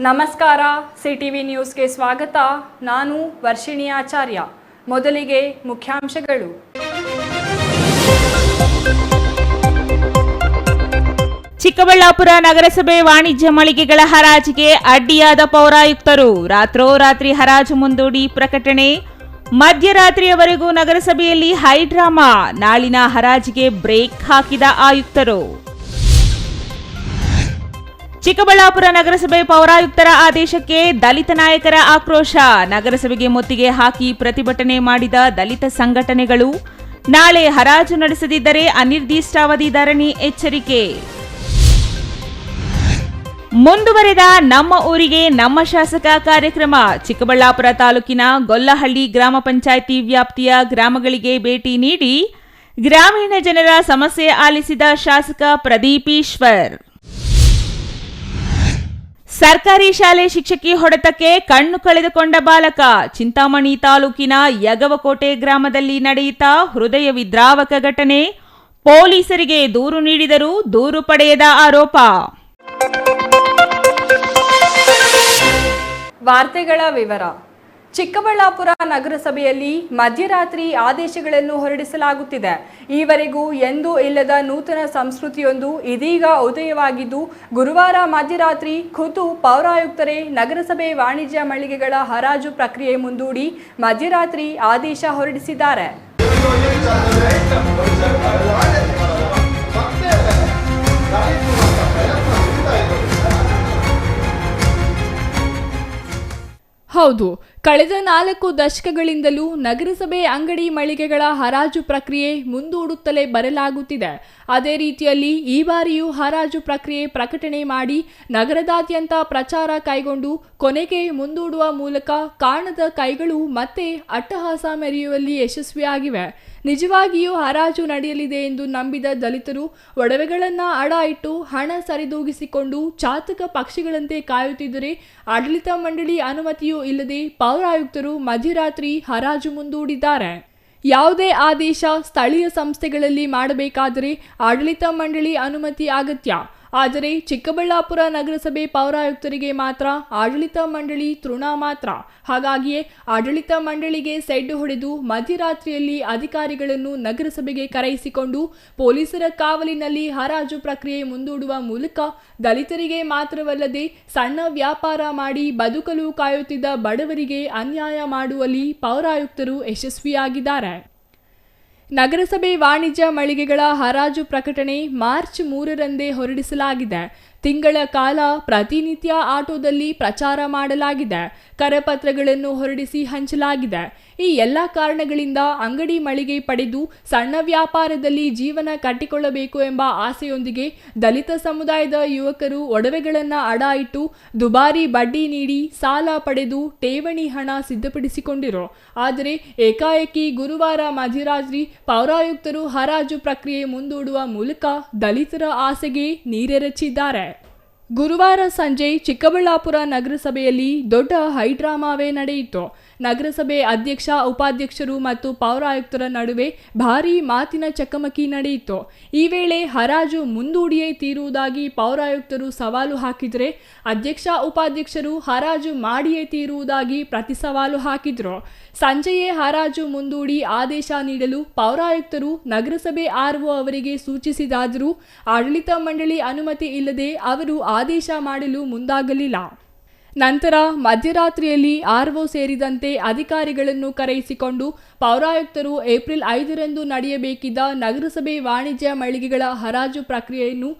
ನಮಸ್ಕಾರ, ಸಿಟಿವಿ ನ್ಯೂಸ್ಗೆ ಸ್ವಾಗತ. ನಾನು ವರ್ಷಿಣಿ ಆಚಾರ್ಯ. ಮೊದಲಿಗೆ ಮುಖ್ಯಾಂಶಗಳು. ಚಿಕ್ಕಬಳ್ಳಾಪುರ ನಗರಸಭೆ ವಾಣಿಜ್ಯ ಮಳಿಗೆಗಳ ಹರಾಜಿಗೆ ಅಡ್ಡಿಯಾದ ಪೌರಾಯುಕ್ತರು. ರಾತ್ರೋರಾತ್ರಿ ಹರಾಜು ಮುಂದೂಡಿ ಪ್ರಕಟಣೆ. ಮಧ್ಯರಾತ್ರಿಯವರೆಗೂ ನಗರಸಭೆಯಲ್ಲಿ ಹೈಡ್ರಾಮಾ. ನಾಳಿನ ಹರಾಜಿಗೆ ಬ್ರೇಕ್ ಹಾಕಿದ ಆಯುಕ್ತರು. ಚಿಕ್ಕಬಳ್ಳಾಪುರ ನಗರಸಭೆ ಪೌರಾಯುಕ್ತರ ಆದೇಶಕ್ಕೆ ದಲಿತ ನಾಯಕರ ಆಕ್ರೋಶ. ನಗರಸಭೆಗೆ ಮುತ್ತಿಗೆ ಹಾಕಿ ಪ್ರತಿಭಟನೆ ಮಾಡಿದ ದಲಿತ ಸಂಘಟನೆಗಳು. ನಾಳೆ ಹರಾಜು ನಡೆಸದಿದ್ದರೆ ಅನಿರ್ದಿಷ್ಟಾವಧಿ ಧರಣಿ ಎಚ್ಚರಿಕೆ. ಮುಂದುವರೆದ ನಮ್ಮ ಊರಿಗೆ ನಮ್ಮ ಶಾಸಕ ಕಾರ್ಯಕ್ರಮ. ಚಿಕ್ಕಬಳ್ಳಾಪುರ ತಾಲೂಕಿನ ಗೊಲ್ಲಹಳ್ಳಿ ಗ್ರಾಮ ಪಂಚಾಯಿತಿ ವ್ಯಾಪ್ತಿಯ ಗ್ರಾಮಗಳಿಗೆ ಭೇಟಿ ನೀಡಿ ಗ್ರಾಮೀಣ ಜನರ ಸಮಸ್ಯೆ ಆಲಿಸಿದ ಶಾಸಕ ಪ್ರದೀಪ್ ಈಶ್ವರ್. ಸರ್ಕಾರಿ ಶಾಲೆ ಶಿಕ್ಷಕಿ ಹೊಡೆತಕ್ಕೆ ಕಣ್ಣು ಕಳೆದುಕೊಂಡ ಬಾಲಕ. ಚಿಂತಾಮಣಿ ತಾಲೂಕಿನ ಯಗವಕೋಟೆ ಗ್ರಾಮದಲ್ಲಿ ನಡೆಯಿತ ಹೃದಯ ವಿದ್ರಾವಕ ಘಟನೆ. ಪೊಲೀಸರಿಗೆ ದೂರು ನೀಡಿದರೂ ದೂರು ಪಡೆಯದ ಆರೋಪ. ವಾರ್ತೆಗಳ ವಿವರ. ಚಿಕ್ಕಬಳ್ಳಾಪುರ ನಗರಸಭೆಯಲ್ಲಿ ಮಧ್ಯರಾತ್ರಿ ಆದೇಶಗಳನ್ನು ಹೊರಡಿಸಲಾಗುತ್ತಿದೆ. ಈವರೆಗೂ ಎಂದೂ ಇಲ್ಲದ ನೂತನ ಸಂಸ್ಕೃತಿಯೊಂದು ಇದೀಗ ಉದಯವಾಗಿದ್ದು, ಗುರುವಾರ ಮಧ್ಯರಾತ್ರಿ ಖುದ್ದು ಪೌರಾಯುಕ್ತರೇ ನಗರಸಭೆ ವಾಣಿಜ್ಯ ಮಳಿಗೆಗಳ ಹರಾಜು ಪ್ರಕ್ರಿಯೆ ಮುಂದೂಡಿ ಮಧ್ಯರಾತ್ರಿ ಆದೇಶ ಹೊರಡಿಸಿದ್ದಾರೆ. ಹೌದು, ಕಳೆದ 4 ದಶಕಗಳಿಂದಲೂ ನಗರಸಭೆ ಅಂಗಡಿ ಮಳಿಗೆಗಳ ಹರಾಜು ಪ್ರಕ್ರಿಯೆ ಮುಂದೂಡುತ್ತಲೇ ಬರಲಾಗುತ್ತಿದೆ. ಅದೇ ರೀತಿಯಲ್ಲಿ ಈ ಬಾರಿಯೂ ಹರಾಜು ಪ್ರಕ್ರಿಯೆ ಪ್ರಕಟಣೆ ಮಾಡಿ ನಗರದಾದ್ಯಂತ ಪ್ರಚಾರ ಕೈಗೊಂಡು ಕೊನೆಗೆ ಮುಂದೂಡುವ ಮೂಲಕ ಕಾಣದ ಕೈಗಳು ಮತ್ತೆ ಅಟ್ಟಹಾಸ ಮೆರೆಯುವಲ್ಲಿ ಯಶಸ್ವಿಯಾಗಿವೆ. ನಿಜವಾಗಿಯೂ ಹರಾಜು ನಡೆಯಲಿದೆ ಎಂದು ನಂಬಿದ ದಲಿತರು ಒಡವೆಗಳನ್ನು ಅಡ ಇಟ್ಟು ಹಣ ಸರಿದೂಗಿಸಿಕೊಂಡು ಚಾತಕ ಪಕ್ಷಿಗಳಂತೆ ಕಾಯುತ್ತಿದ್ದರೆ ಆಡಳಿತ ಮಂಡಳಿ ಅನುಮತಿಯೂ ಇಲ್ಲದೆ ಪೌರಾಯುಕ್ತರು ಮಧ್ಯರಾತ್ರಿ ಹರಾಜು ಮುಂದೂಡಿದ್ದಾರೆ. ಯಾವುದೇ ಆದೇಶ ಸ್ಥಳೀಯ ಸಂಸ್ಥೆಗಳಲ್ಲಿ ಮಾಡಬೇಕಾದರೆ ಆಡಳಿತ ಮಂಡಳಿ ಅನುಮತಿ ಅಗತ್ಯ. ಆದರೆ ಚಿಕ್ಕಬಳ್ಳಾಪುರ ನಗರಸಭೆ ಪೌರಾಯುಕ್ತರಿಗೆ ಮಾತ್ರ ಆಡಳಿತ ಮಂಡಳಿ ತೃಣ ಮಾತ್ರ. ಹಾಗಾಗಿಯೇ ಆಡಳಿತ ಮಂಡಳಿಗೆ ಸೆಡ್ಡು ಹೊಡೆದು ಮಧ್ಯರಾತ್ರಿಯಲ್ಲಿ ಅಧಿಕಾರಿಗಳನ್ನು ನಗರಸಭೆಗೆ ಕರೆಯಿಸಿಕೊಂಡು ಪೊಲೀಸರ ಕಾವಲಿನಲ್ಲಿ ಹರಾಜು ಪ್ರಕ್ರಿಯೆ ಮುಂದೂಡುವ ಮೂಲಕ ದಲಿತರಿಗೆ ಮಾತ್ರವಲ್ಲದೆ ಸಣ್ಣ ವ್ಯಾಪಾರ ಮಾಡಿ ಬದುಕಲು ಕಾಯುತ್ತಿದ್ದ ಬಡವರಿಗೆ ಅನ್ಯಾಯ ಮಾಡುವಲ್ಲಿ ಪೌರಾಯುಕ್ತರು ಯಶಸ್ವಿಯಾಗಿದ್ದಾರೆ. ನಗರಸಭೆ ವಾಣಿಜ್ಯ ಮಳಿಗೆಗಳ ಹರಾಜು ಪ್ರಕಟಣೆ ಮಾರ್ಚ್ 3ರಂದೇ ಹೊರಡಿಸಲಾಗಿದೆ. ತಿಂಗಳ ಕಾಲ ಪ್ರತಿನಿತ್ಯ ಆಟೋದಲ್ಲಿ ಪ್ರಚಾರ ಮಾಡಲಾಗಿದೆ. ಕರಪತ್ರಗಳನ್ನು ಹೊರಡಿಸಿ ಹಂಚಲಾಗಿದೆ. ಈ ಎಲ್ಲ ಕಾರಣಗಳಿಂದ ಅಂಗಡಿ ಮಳಿಗೆ ಪಡೆದು ಸಣ್ಣ ವ್ಯಾಪಾರದಲ್ಲಿ ಜೀವನ ಕಟ್ಟಿಕೊಳ್ಳಬೇಕು ಎಂಬ ಆಸೆಯೊಂದಿಗೆ ದಲಿತ ಸಮುದಾಯದ ಯುವಕರು ಒಡವೆಗಳನ್ನು ಅಡ ಇಟ್ಟು ದುಬಾರಿ ಬಡ್ಡಿ ನೀಡಿ ಸಾಲ ಪಡೆದು ಠೇವಣಿ ಹಣ ಸಿದ್ಧಪಡಿಸಿಕೊಂಡಿರೋ. ಆದರೆ ಏಕಾಏಕಿ ಗುರುವಾರ ಮಧ್ಯರಾತ್ರಿ ಪೌರಾಯುಕ್ತರು ಹರಾಜು ಪ್ರಕ್ರಿಯೆ ಮುಂದೂಡುವ ಮೂಲಕ ದಲಿತರ ಆಸೆಗೆ ನೀರೆರಚಿದ್ದಾರೆ. ಗುರುವಾರ ಸಂಜೆ ಚಿಕ್ಕಬಳ್ಳಾಪುರ ನಗರಸಭೆಯಲ್ಲಿ ದೊಡ್ಡ ಹೈಡ್ರಾಮಾವೇ ನಡೆಯಿತು. ನಗರಸಭೆ ಅಧ್ಯಕ್ಷ, ಉಪಾಧ್ಯಕ್ಷರು ಮತ್ತು ಪೌರಾಯುಕ್ತರ ನಡುವೆ ಭಾರೀ ಮಾತಿನ ಚಕಮಕಿ ನಡೆಯಿತು. ಈ ವೇಳೆ ಹರಾಜು ಮುಂದೂಡಿಯೇ ತೀರುವುದಾಗಿ ಪೌರಾಯುಕ್ತರು ಸವಾಲು ಹಾಕಿದರೆ ಅಧ್ಯಕ್ಷ, ಉಪಾಧ್ಯಕ್ಷರು ಹರಾಜು ಮಾಡಿಯೇ ತೀರುವುದಾಗಿ ಪ್ರತಿ ಸವಾಲು ಹಾಕಿದ್ರು. ಸಂಜೆಯೇ ಹರಾಜು ಮುಂದೂಡಿ ಆದೇಶ ನೀಡಲು ಪೌರಾಯುಕ್ತರು ನಗರಸಭೆ ಆರ್ಒ ಅವರಿಗೆ ಸೂಚಿಸಿದಾದರೂ ಆಡಳಿತ ಮಂಡಳಿ ಅನುಮತಿ ಇಲ್ಲದೆ ಅವರು ಆದೇಶ ಮಾಡಲು ಮುಂದಾಗಲಿಲ್ಲ. ನಂತರ ಮಧ್ಯರಾತ್ರಿಯಲ್ಲಿ ಆರ್ಒ ಸೇರಿದಂತೆ ಅಧಿಕಾರಿಗಳನ್ನು ಕರೆಯಿಸಿಕೊಂಡು ಪೌರಾಯುಕ್ತರು ಏಪ್ರಿಲ್ 5ರಂದು ನಡೆಯಬೇಕಿದ್ದ ನಗರಸಭೆ ವಾಣಿಜ್ಯ ಮಳಿಗೆಗಳ ಹರಾಜು ಪ್ರಕ್ರಿಯೆಯನ್ನು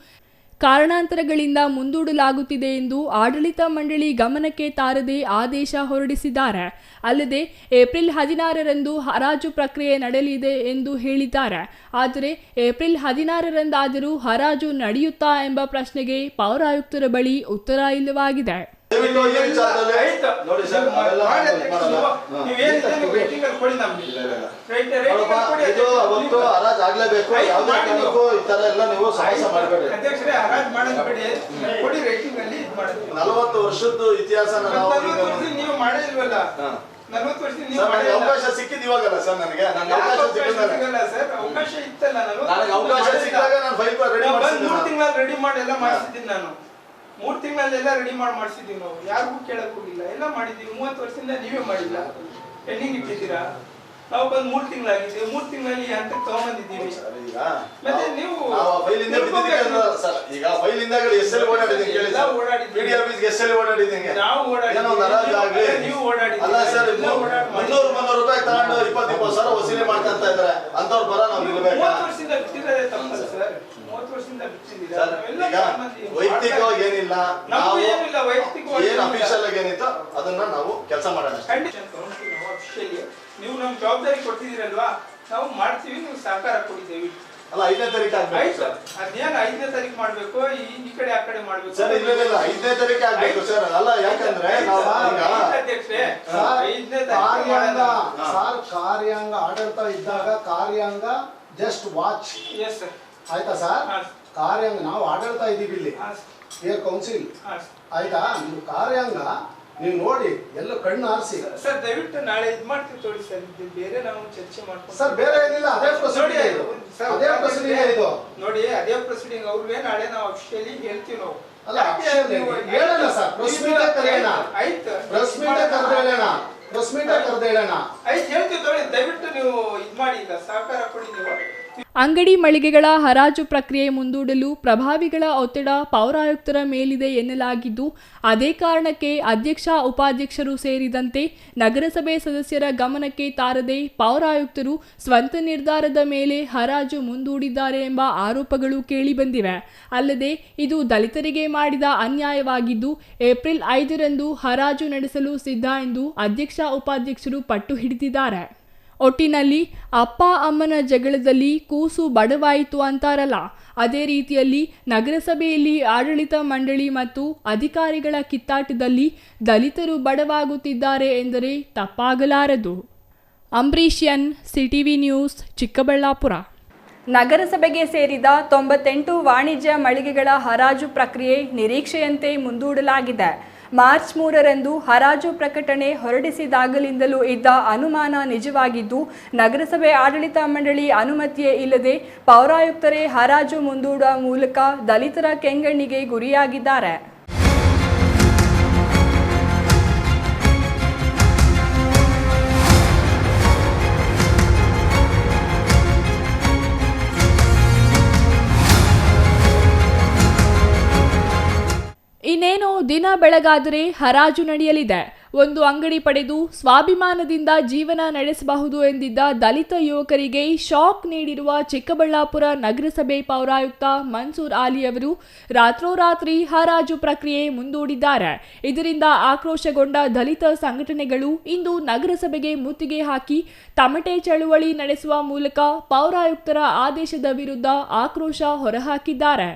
ಕಾರಣಾಂತರಗಳಿಂದ ಮುಂದೂಡಲಾಗುತ್ತಿದೆ ಎಂದು ಆಡಳಿತ ಮಂಡಳಿ ಗಮನಕ್ಕೆ ತಾರದೆ ಆದೇಶ ಹೊರಡಿಸಿದ್ದಾರೆ. ಅಲ್ಲದೆ ಏಪ್ರಿಲ್ 16ರಂದು ಹರಾಜು ಪ್ರಕ್ರಿಯೆ ನಡೆಯಲಿದೆ ಎಂದು ಹೇಳಿದ್ದಾರೆ. ಆದರೆ ಏಪ್ರಿಲ್ 16ರಂದಾದರೂ ಹರಾಜು ನಡೆಯುತ್ತಾ ಎಂಬ ಪ್ರಶ್ನೆಗೆ ಪೌರಾಯುಕ್ತರ ಬಳಿ ಉತ್ತರ ಇಲ್ಲವಾಗಿದೆ. ವರ್ಷದ ಇತಿಹಾಸ ಅವಕಾಶ ಸಿಕ್ಕಿದ್ ಇವಾಗಲ್ಲ ಸರ್. ನನಗೆ ಅವಕಾಶ ಇತ್ತಲ್ಲ, ಅವಕಾಶ ಸಿಕ್ಕಾಗ ನಾನು 3 ತಿಂಗಳ ರೆಡಿ ಮಾಡಿ ಎಲ್ಲ ಮಾಡಿಸಿದ್ದೀನಿ ನಾನು. 3 ತಿಂಗಳಲ್ಲೆಲ್ಲ ರೆಡಿ ಮಾಡಿಸಿದೀವಿ ನಾವು, ಯಾರಿಗೂ ಕೇಳಕ್ ಹೋಗಿಲ್ಲ, ಎಲ್ಲ ಮಾಡಿದೀವಿ. 30 ವರ್ಷದಿಂದ ನೀವೇ ಮಾಡಿಲ್ಲ, ಪೆಂಡಿಂಗ್ ಇಟ್ಟಿದ್ದೀರಾ. ನಾವು ಬಂದು 3 ತಿಂಗಳಾಗಿದೆ, 3 ತಿಂಗಳಲ್ಲಿ ಹಂತಕ್ಕೆ ತಗೊಂಡ್ಬಂದಿದ್ದೀವಿ. ಮತ್ತೆ ನೀವು ಈಗ ಫೈಲಿಂದ ಎಸ್ಎಲ್ ಓಡಾಡಿದ್ದೀನಿ ಕೇಳಿ ಸರ್, ಪಿಡಿ ಆಫೀಸ್ಗೆ ಎಸ್ಎಲ್ ಓಡಾಡಿದ್ದೀನಿ, ನಾವು ನೀವು ಅಲ್ಲ ಸರ್, 300 ರೂಪಾಯಿ ತಗೊಂಡು 20 ಸಾವಿರ ವಸೂಲಿ ಮಾಡ್ಕೊಂತ ಇದ್ದಾರೆ. ಅಂತವ್ರು ಬರ ನಾವು ಇರ್ಬೇಕು. 30 ವರ್ಷದಿಂದ ಬಿಟ್ಟಿದ್ದಾರೆ ತಪ್ಪಲ್ಲ ಸರ್, 30 ವರ್ಷದಿಂದ ಬಿಟ್ಟಿದ್ದೀರಾ. ವೈಯಕ್ತಿಕವಾಗಿ ಏನಿಲ್ಲ, ನಾವು ಏನಿಲ್ಲ ವೈಯಕ್ತಿಕವಾಗಿ ಏನು ಅಫಿಷಿಯಲ್ ಆಗಿ ಏನಿತ್ತು ಅದನ್ನ ನಾವು ಕೆಲಸ ಮಾಡೋಣ. ನೀವು ನಮ್ ಜವಾಬ್ದಾರಿ ಕೊಡ್ತಿದ್ದೀರಲ್ವಾ, ನಾವು ಮಾಡ್ತೀವಿ, ನೀವು ಸಹಕಾರ ಕೊಡಿದ್ದೇವೆ. ಅಲ್ಲ 5ನೇ ತಾರೀಕು ಆಗ್ಬೇಕು. ಅದೇನು 5ನೇ ತಾರೀಕು ಮಾಡ್ಬೇಕು, ಈ ಕಡೆ ಆ ಕಡೆ ಮಾಡ್ಬೇಕು ಸರ್? ಇಲ್ಲ 5ನೇ ತಾರೀಕು ಆಗ್ಬೇಕು ಸರ್. ಅಲ್ಲ ಯಾಕಂದ್ರೆ ನಾವು ಅಧ್ಯಕ್ಷರೇ, 5ನೇ ಕಾರ್ಯಾಂಗ ಆಡಳಿತ ಇದ್ದಾಗ ಕಾರ್ಯಾಂಗ ಜಸ್ಟ್ ವಾಚ್ ಆಯ್ತಾ ಸರ್? ಕಾರ್ಯಾಂಗ ನಾವು ಆಡಳಿತ ಇದೀವಿ ಇಲ್ಲಿ, ಏರ್ ಕೌನ್ಸಿಲ್ ಆಯ್ತಾ? ನೀವು ಕಾರ್ಯಾಂಗ ನೀವು ನೋಡಿ ಎಲ್ಲ ಕಣ್ಣು ಆರಿಸಿ ಸರ್. ದಯವಿಟ್ಟು ನಾಳೆ ಇದು ಮಾಡ್ತೀವಿ ತೋರಿ ಸರ್, ಬೇರೆ ನಾವು ಚರ್ಚೆ ಮಾಡ್ತೀವಿ ಸರ್. ಬೇರೆ ಏನಿಲ್ಲ, ಅದೇ ಪ್ರೊಸೀಡಿಂಗ್ ಇದು ನೋಡಿ, ಅದೇ ಪ್ರೊಸೀಡಿಂಗ್. ಅವ್ರಿಗೆ ನಾಳೆ ನಾವು ಅಫಿಷಿಯಲಿ ಹೇಳ್ತೀವಿ ನಾವು. ಅಲ್ಲ ಹೇಳೋಣ ಸರ್, ಪ್ರೆಸ್ ಮೀಟ್ ಕರೆಯೋಣ, ಆಯ್ತು, ಪ್ರೆಸ್ ಮೀಟ್ ಕರೆದೇಳೋಣ, ಪ್ರೆಸ್ ಮೀಟ್ ಕರೆದೇಳೋಣ. ಆಯ್ತು ಹೇಳ್ತೀವಿ ತೋರಿ. ದಯವಿಟ್ಟು ನೀವು ಇದು ಮಾಡಿ, ಈಗ ಸಹಕಾರ ಕೊಡಿ ನೀವು. ಅಂಗಡಿ ಮಳಿಗೆಗಳ ಹರಾಜು ಪ್ರಕ್ರಿಯೆ ಮುಂದೂಡಲು ಪ್ರಭಾವಿಗಳ ಒತ್ತಡ ಪೌರಾಯುಕ್ತರ ಮೇಲಿದೆ ಎನ್ನಲಾಗಿದ್ದು, ಅದೇ ಕಾರಣಕ್ಕೆ ಅಧ್ಯಕ್ಷ ಉಪಾಧ್ಯಕ್ಷರು ಸೇರಿದಂತೆ ನಗರಸಭೆ ಸದಸ್ಯರ ಗಮನಕ್ಕೆ ತಾರದೆ ಪೌರಾಯುಕ್ತರು ಸ್ವಂತ ನಿರ್ಧಾರದ ಮೇಲೆ ಹರಾಜು ಮುಂದೂಡಿದ್ದಾರೆ ಎಂಬ ಆರೋಪಗಳು ಕೇಳಿಬಂದಿವೆ. ಅಲ್ಲದೆ ಇದು ದಲಿತರಿಗೆ ಮಾಡಿದ ಅನ್ಯಾಯವಾಗಿದ್ದು, ಏಪ್ರಿಲ್ 5ರಂದು ಹರಾಜು ನಡೆಸಲು ಸಿದ್ಧ ಎಂದು ಅಧ್ಯಕ್ಷ ಉಪಾಧ್ಯಕ್ಷರು ಪಟ್ಟು ಹಿಡಿದಿದ್ದಾರೆ. ಒಟ್ಟಿನಲ್ಲಿ ಅಪ್ಪ ಅಮ್ಮನ ಜಗಳದಲ್ಲಿ ಕೂಸು ಬಡವಾಯಿತು ಅಂತಾರಲ್ಲ, ಅದೇ ರೀತಿಯಲ್ಲಿ ನಗರಸಭೆಯಲ್ಲಿ ಆಡಳಿತ ಮಂಡಳಿ ಮತ್ತು ಅಧಿಕಾರಿಗಳ ಕಿತ್ತಾಟದಲ್ಲಿ ದಲಿತರು ಬಡವಾಗುತ್ತಿದ್ದಾರೆ ಎಂದರೆ ತಪ್ಪಾಗಲಾರದು. ಅಂಬರೀಷಿಯನ್, ಸಿಟಿವಿ ನ್ಯೂಸ್, ಚಿಕ್ಕಬಳ್ಳಾಪುರ. ನಗರಸಭೆಗೆ ಸೇರಿದ 98 ವಾಣಿಜ್ಯ ಮಳಿಗೆಗಳ ಹರಾಜು ಪ್ರಕ್ರಿಯೆ ನಿರೀಕ್ಷೆಯಂತೆ ಮುಂದೂಡಲಾಗಿದೆ. ಮಾರ್ಚ್ 3ರಂದು ಹರಾಜು ಪ್ರಕಟಣೆ ಹೊರಡಿಸಿದಾಗಲಿಂದಲೂ ಇದ್ದ ಅನುಮಾನ ನಿಜವಾಗಿದ್ದು, ನಗರಸಭೆ ಆಡಳಿತ ಮಂಡಳಿ ಅನುಮತಿಯೇ ಇಲ್ಲದೆ ಪೌರಾಯುಕ್ತರೇ ಹರಾಜು ಮುಂದೂಡುವ ಮೂಲಕ ದಲಿತರ ಕೆಂಗಣ್ಣಿಗೆ ಗುರಿಯಾಗಿದ್ದಾರೆ. ಇನ್ನೇನು ದಿನ ಬೆಳಗಾದರೆ ಹರಾಜು ನಡೆಯಲಿದೆ. ಒಂದು ಅಂಗಡಿ ಪಡೆದು ಸ್ವಾಭಿಮಾನದಿಂದ ಜೀವನ ನಡೆಸಬಹುದು ಎಂದಿದ್ದ ದಲಿತ ಯುವಕರಿಗೆ ಶಾಕ್ ನೀಡಿರುವ ಚಿಕ್ಕಬಳ್ಳಾಪುರ ನಗರಸಭೆ ಪೌರಾಯುಕ್ತ ಮನ್ಸೂರ್ ಆಲಿ ಅವರು ರಾತ್ರೋರಾತ್ರಿ ಹರಾಜು ಪ್ರಕ್ರಿಯೆ ಮುಂದೂಡಿದ್ದಾರೆ. ಇದರಿಂದ ಆಕ್ರೋಶಗೊಂಡ ದಲಿತ ಸಂಘಟನೆಗಳು ಇಂದು ನಗರಸಭೆಗೆ ಮುತ್ತಿಗೆ ಹಾಕಿ ತಮಟೆ ಚಳುವಳಿ ನಡೆಸುವ ಮೂಲಕ ಪೌರಾಯುಕ್ತರ ಆದೇಶದ ವಿರುದ್ಧ ಆಕ್ರೋಶ ಹೊರಹಾಕಿದ್ದಾರೆ.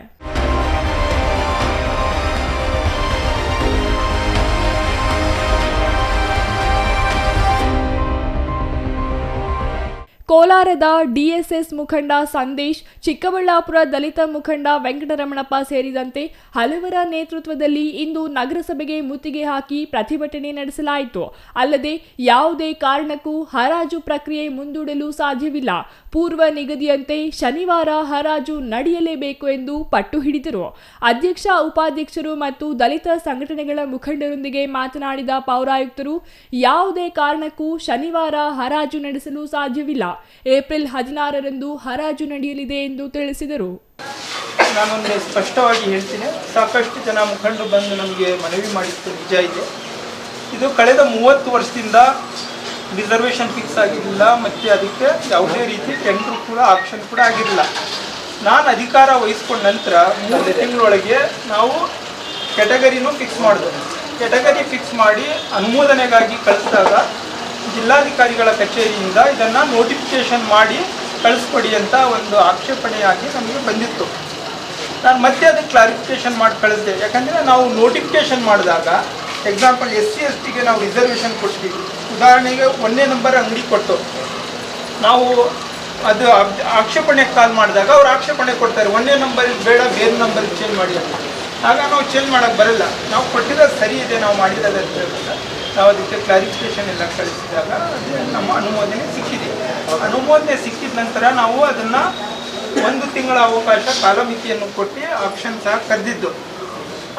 ಕೋಲಾರದ ಡಿಎಸ್ಎಸ್ ಮುಖಂಡ ಸಂದೇಶ್, ಚಿಕ್ಕಬಳ್ಳಾಪುರ ದಲಿತ ಮುಖಂಡ ವೆಂಕಟರಮಣಪ್ಪ ಸೇರಿದಂತೆ ಹಲವರ ನೇತೃತ್ವದಲ್ಲಿ ಇಂದು ನಗರಸಭೆಗೆ ಮುತ್ತಿಗೆ ಹಾಕಿ ಪ್ರತಿಭಟನೆ ನಡೆಸಲಾಯಿತು. ಅಲ್ಲದೆ ಯಾವುದೇ ಕಾರಣಕ್ಕೂ ಹರಾಜು ಪ್ರಕ್ರಿಯೆ ಮುಂದೂಡಲು ಸಾಧ್ಯವಿಲ್ಲ, ಪೂರ್ವ ನಿಗದಿಯಂತೆ ಶನಿವಾರ ಹರಾಜು ನಡೆಯಲೇಬೇಕು ಎಂದು ಪಟ್ಟು ಹಿಡಿದರು. ಅಧ್ಯಕ್ಷ ಉಪಾಧ್ಯಕ್ಷರು ಮತ್ತು ದಲಿತ ಸಂಘಟನೆಗಳ ಮುಖಂಡರೊಂದಿಗೆ ಮಾತನಾಡಿದ ಪೌರಾಯುಕ್ತರು ಯಾವುದೇ ಕಾರಣಕ್ಕೂ ಶನಿವಾರ ಹರಾಜು ನಡೆಸಲು ಸಾಧ್ಯವಿಲ್ಲ, ಏಪ್ರಿಲ್ 16ರಂದು ಹರಾಜು ನಡೆಯಲಿದೆ ಎಂದು ತಿಳಿಸಿದರು. ನಾನೊಂದು ಸ್ಪಷ್ಟವಾಗಿ ಹೇಳ್ತೀನಿ, ಸಾಕಷ್ಟು ಜನ ಮುಖಂಡರು ಬಂದು ನಮಗೆ ಮನವಿ ಮಾಡಿದ್ದು ನಿಜ ಇದೆ. ಇದು ಕಳೆದ 30 ವರ್ಷದಿಂದ ರಿಸರ್ವೇಷನ್ ಫಿಕ್ಸ್ ಆಗಿರಲಿಲ್ಲ ಮತ್ತು ಅದಕ್ಕೆ ಯಾವುದೇ ರೀತಿ ಟೆಂಡರ್ ಕೂಡ ಆಕ್ಷನ್ ಕೂಡ ಆಗಿರಲಿಲ್ಲ. ನಾನು ಅಧಿಕಾರ ವಹಿಸ್ಕೊಂಡ ನಂತರ 3 ತಿಂಗಳೊಳಗೆ ನಾವು ಕ್ಯಾಟಗರಿನೂ ಫಿಕ್ಸ್ ಮಾಡಿದ್ವಿ. ಕ್ಯಾಟಗರಿ ಫಿಕ್ಸ್ ಮಾಡಿ ಅನುಮೋದನೆಗಾಗಿ ಕಳಿಸಿದಾಗ ಜಿಲ್ಲಾಧಿಕಾರಿಗಳ ಕಚೇರಿಯಿಂದ ಇದನ್ನು ನೋಟಿಫಿಕೇಷನ್ ಮಾಡಿ ಕಳಿಸ್ಕೊಡಿ ಅಂತ ಒಂದು ಆಕ್ಷೇಪಣೆಯಾಗಿ ನಮಗೆ ಬಂದಿತ್ತು. ನಾನು ಮತ್ತೆ ಅದಕ್ಕೆ ಕ್ಲಾರಿಫಿಕೇಷನ್ ಮಾಡಿ ಕಳಿಸಿದೆ. ಯಾಕಂದರೆ ನಾವು ನೋಟಿಫಿಕೇಷನ್ ಮಾಡಿದಾಗ ಎಕ್ಸಾಂಪಲ್ SC/STಗೆ ನಾವು ರಿಸರ್ವೇಷನ್ ಕೊಡ್ತೀವಿ. ಉದಾಹರಣೆಗೆ 1ನೇ ನಂಬರ್ ಅಂಗಡಿ ಕೊಟ್ಟು ನಾವು ಅದು ಆಕ್ಷೇಪಣೆಗೆ ಕಾಲ್ ಮಾಡಿದಾಗ ಅವ್ರು ಆಕ್ಷೇಪಣೆ ಕೊಡ್ತಾರೆ, 1ನೇ ನಂಬರಿಗೆ ಬೇಡ ಬೇರೆ ನಂಬರಿಗೆ ಚೇಂಜ್ ಮಾಡಿ ಅಂತ. ಆಗ ನಾವು ಚೇಂಜ್ ಮಾಡೋಕ್ಕೆ ಬರಲ್ಲ, ನಾವು ಕೊಟ್ಟಿರೋದು ಸರಿ ಇದೆ, ನಾವು ಮಾಡಿರೋದು ಅಂತ ಹೇಳ್ತಾರೆ. ನಾವು ಅದಕ್ಕೆ ಕ್ಲಾರಿಫಿಕೇಷನ್ ಎಲ್ಲ ಕಳಿಸಿದಾಗ ಅದು ನಮ್ಮ ಅನುಮೋದನೆ ಸಿಕ್ಕಿದೆ. ಅನುಮೋದನೆ ಸಿಕ್ಕಿದ ನಂತರ ನಾವು ಅದನ್ನು 1 ತಿಂಗಳ ಅವಕಾಶ ಕಾಲಮಿತಿಯನ್ನು ಕೊಟ್ಟು ಆಕ್ಷನ್ ಸಹ ಕರೆದಿದ್ದು.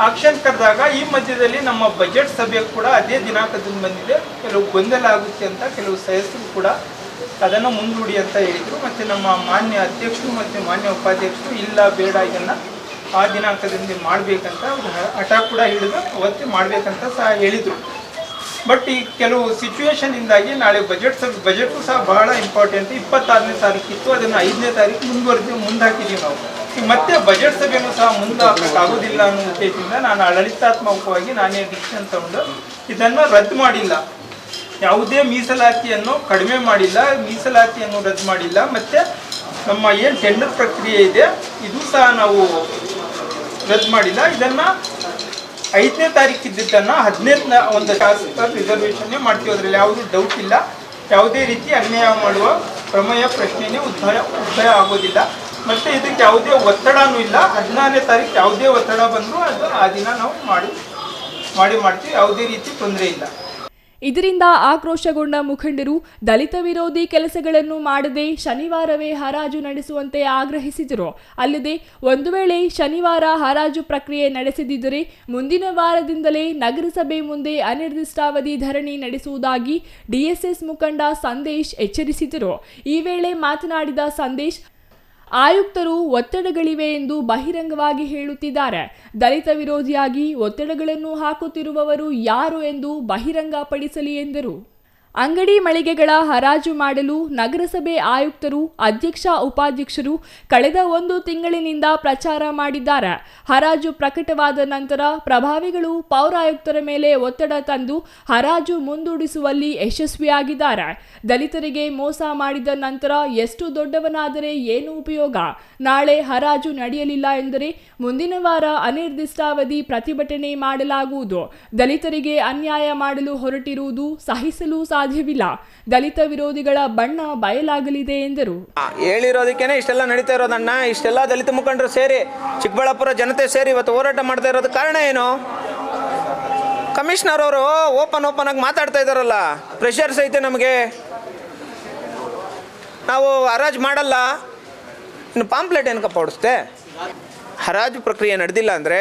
ಆಕ್ಷನ್ ಕರೆದಾಗ ಈ ಮಧ್ಯದಲ್ಲಿ ನಮ್ಮ ಬಜೆಟ್ ಸಭೆ ಕೂಡ ಅದೇ ದಿನಾಂಕದಿಂದ ಬಂದಿದೆ. ಕೆಲವು ಗೊಂದಲ ಆಗುತ್ತೆ ಅಂತ ಕೆಲವು ಸದಸ್ಯರು ಕೂಡ ಅದನ್ನು ಮುಂದೂಡಿ ಅಂತ ಹೇಳಿದರು. ಮತ್ತು ನಮ್ಮ ಮಾನ್ಯ ಅಧ್ಯಕ್ಷರು ಮತ್ತು ಮಾನ್ಯ ಉಪಾಧ್ಯಕ್ಷರು ಇಲ್ಲ ಬೇಡ ಇದನ್ನು ಆ ದಿನಾಂಕದಿಂದ ಮಾಡಬೇಕಂತ ಹಠ ಕೂಡ ಹಿಡಿದು ಅವತ್ತೇ ಮಾಡಬೇಕಂತ ಸಹ ಹೇಳಿದರು. ಬಟ್ ಈ ಕೆಲವು ಸಿಚುವೇಶನಿಂದಾಗಿ ನಾಳೆ ಬಜೆಟು ಸಹ ಬಹಳ ಇಂಪಾರ್ಟೆಂಟ್. 26ನೇ ತಾರೀಕಿತ್ತು, ಅದನ್ನು 5ನೇ ತಾರೀಕು ಮುಂದಾಕಿದ್ದೀವಿ ನಾವು. ಮತ್ತೆ ಬಜೆಟ್ ಸಭೆಯೂ ಸಹ ಮುಂದಾಕೋಕ್ಕಾಗೋದಿಲ್ಲ ಅನ್ನೋ ಉದ್ದೇಶದಿಂದ ನಾನು ಆಡಳಿತಾತ್ಮಕವಾಗಿ ನಾನೇ ಡಿಸಿಷನ್ ತಗೊಂಡು ಇದನ್ನು ರದ್ದು ಮಾಡಿಲ್ಲ. ಯಾವುದೇ ಮೀಸಲಾತಿಯನ್ನು ಕಡಿಮೆ ಮಾಡಿಲ್ಲ, ಮೀಸಲಾತಿಯನ್ನು ರದ್ದು ಮಾಡಿಲ್ಲ. ಮತ್ತು ನಮ್ಮ ಏನು ಟೆಂಡರ್ ಪ್ರಕ್ರಿಯೆ ಇದೆ ಇದು ಸಹ ನಾವು ರದ್ದು ಮಾಡಿಲ್ಲ. ಇದನ್ನು 5ನೇ ತಾರೀಕು ಇದ್ದಿದ್ದನ್ನು 15ನೇ ಒಂದು ಶಾಸಕರ ರಿಸರ್ವೇಷನ್ನೇ ಮಾಡ್ತೀವಿ. ಅದರಲ್ಲಿ ಯಾವುದೂ ಡೌಟ್ ಇಲ್ಲ. ಯಾವುದೇ ರೀತಿ ಅನ್ಯಾಯ ಮಾಡುವ ಪ್ರಮೇಯ ಪ್ರಶ್ನೆಯೇ ಉದ್ಭವ ಆಗೋದಿಲ್ಲ. ಮತ್ತು ಇದಕ್ಕೆ ಯಾವುದೇ ಒತ್ತಡನೂ ಇಲ್ಲ. 16ನೇ ತಾರೀಕು ಯಾವುದೇ ಒತ್ತಡ ಬಂದರೂ ಅದು ಆ ದಿನ ನಾವು ಮಾಡ್ತೀವಿ. ಯಾವುದೇ ರೀತಿ ತೊಂದರೆ ಇಲ್ಲ. ಇದರಿಂದ ಆಕ್ರೋಶಗೊಂಡ ಮುಖಂಡರು ದಲಿತ ವಿರೋಧಿ ಕೆಲಸಗಳನ್ನು ಮಾಡದೆ ಶನಿವಾರವೇ ಹರಾಜು ನಡೆಸುವಂತೆ ಆಗ್ರಹಿಸಿದರು. ಅಲ್ಲದೆ ಒಂದು ವೇಳೆ ಶನಿವಾರ ಹರಾಜು ಪ್ರಕ್ರಿಯೆ ನಡೆಸದಿದ್ದರೆ ಮುಂದಿನ ವಾರದಿಂದಲೇ ನಗರಸಭೆ ಮುಂದೆ ಅನಿರ್ದಿಷ್ಟಾವಧಿ ಧರಣಿ ನಡೆಸುವುದಾಗಿ ಡಿಎಸ್ಎಸ್ ಮುಖಂಡ ಸಂದೇಶ್ ಎಚ್ಚರಿಸಿದರು. ಈ ವೇಳೆ ಮಾತನಾಡಿದ ಸಂದೇಶ್, ಆಯುಕ್ತರು ಒತ್ತಡಗಳಿವೆ ಎಂದು ಬಹಿರಂಗವಾಗಿ ಹೇಳುತ್ತಿದ್ದಾರೆ. ದಲಿತ ವಿರೋಧಿಯಾಗಿ ಒತ್ತಡಗಳನ್ನು ಹಾಕುತ್ತಿರುವವರು ಯಾರು ಎಂದು ಬಹಿರಂಗಪಡಿಸಲಿ ಎಂದರು. ಅಂಗಡಿ ಮಳಿಗೆಗಳ ಹರಾಜು ಮಾಡಲು ನಗರಸಭೆ ಆಯುಕ್ತರು, ಅಧ್ಯಕ್ಷ, ಉಪಾಧ್ಯಕ್ಷರು ಕಳೆದ 1 ತಿಂಗಳಿನಿಂದ ಪ್ರಚಾರ ಮಾಡಿದ್ದಾರೆ. ಹರಾಜು ಪ್ರಕಟವಾದ ನಂತರ ಪ್ರಭಾವಿಗಳು ಪೌರಾಯುಕ್ತರ ಮೇಲೆ ಒತ್ತಡ ತಂದು ಹರಾಜು ಮುಂದೂಡಿಸುವಲ್ಲಿ ಯಶಸ್ವಿಯಾಗಿದ್ದಾರೆ. ದಲಿತರಿಗೆ ಮೋಸ ಮಾಡಿದ ನಂತರ ಎಷ್ಟು ದೊಡ್ಡವನಾದರೆ ಏನು ಉಪಯೋಗ? ನಾಳೆ ಹರಾಜು ನಡೆಯಲಿಲ್ಲ ಎಂದರೆ ಮುಂದಿನ ವಾರ ಅನಿರ್ದಿಷ್ಟಾವಧಿ ಪ್ರತಿಭಟನೆ ಮಾಡಲಾಗುವುದು. ದಲಿತರಿಗೆ ಅನ್ಯಾಯ ಮಾಡಲು ಹೊರಟಿರುವುದು ಸಹಿಸಲು ಸಾಧ್ಯವಿಲ್ಲ. ದಲಿತ ವಿರೋಧಿಗಳ ಬಣ್ಣ ಬಯಲಾಗಲಿದೆ ಎಂದರು. ಹೇಳಿರೋದಕ್ಕೇನೆ ಇಷ್ಟೆಲ್ಲ ನಡೀತಾ ಇರೋದನ್ನ, ಇಷ್ಟೆಲ್ಲ ದಲಿತ ಮುಖಂಡರು ಸೇರಿ, ಚಿಕ್ಕಬಳ್ಳಾಪುರ ಜನತೆ ಸೇರಿ ಇವತ್ತು ಹೋರಾಟ ಮಾಡ್ತಾ ಇರೋದು ಕಾರಣ ಏನು? ಕಮಿಷನರ್ ಅವರು ಓಪನ್ ಆಗಿ ಮಾತಾಡ್ತಾ ಇದ್ದಾರಲ್ಲ, ಪ್ರೆಷರ್ಸ್ ಐತೆ ನಮಗೆ, ನಾವು ಹರಾಜು ಮಾಡಲ್ಲ. ಇನ್ನು ಪಾಂಪ್ಲೆಟ್ ಏನಕ್ಕಪ್ಪ ಹೊಡಿಸ್ತೆ? ಹರಾಜು ಪ್ರಕ್ರಿಯೆ ನಡೆದಿಲ್ಲ ಅಂದರೆ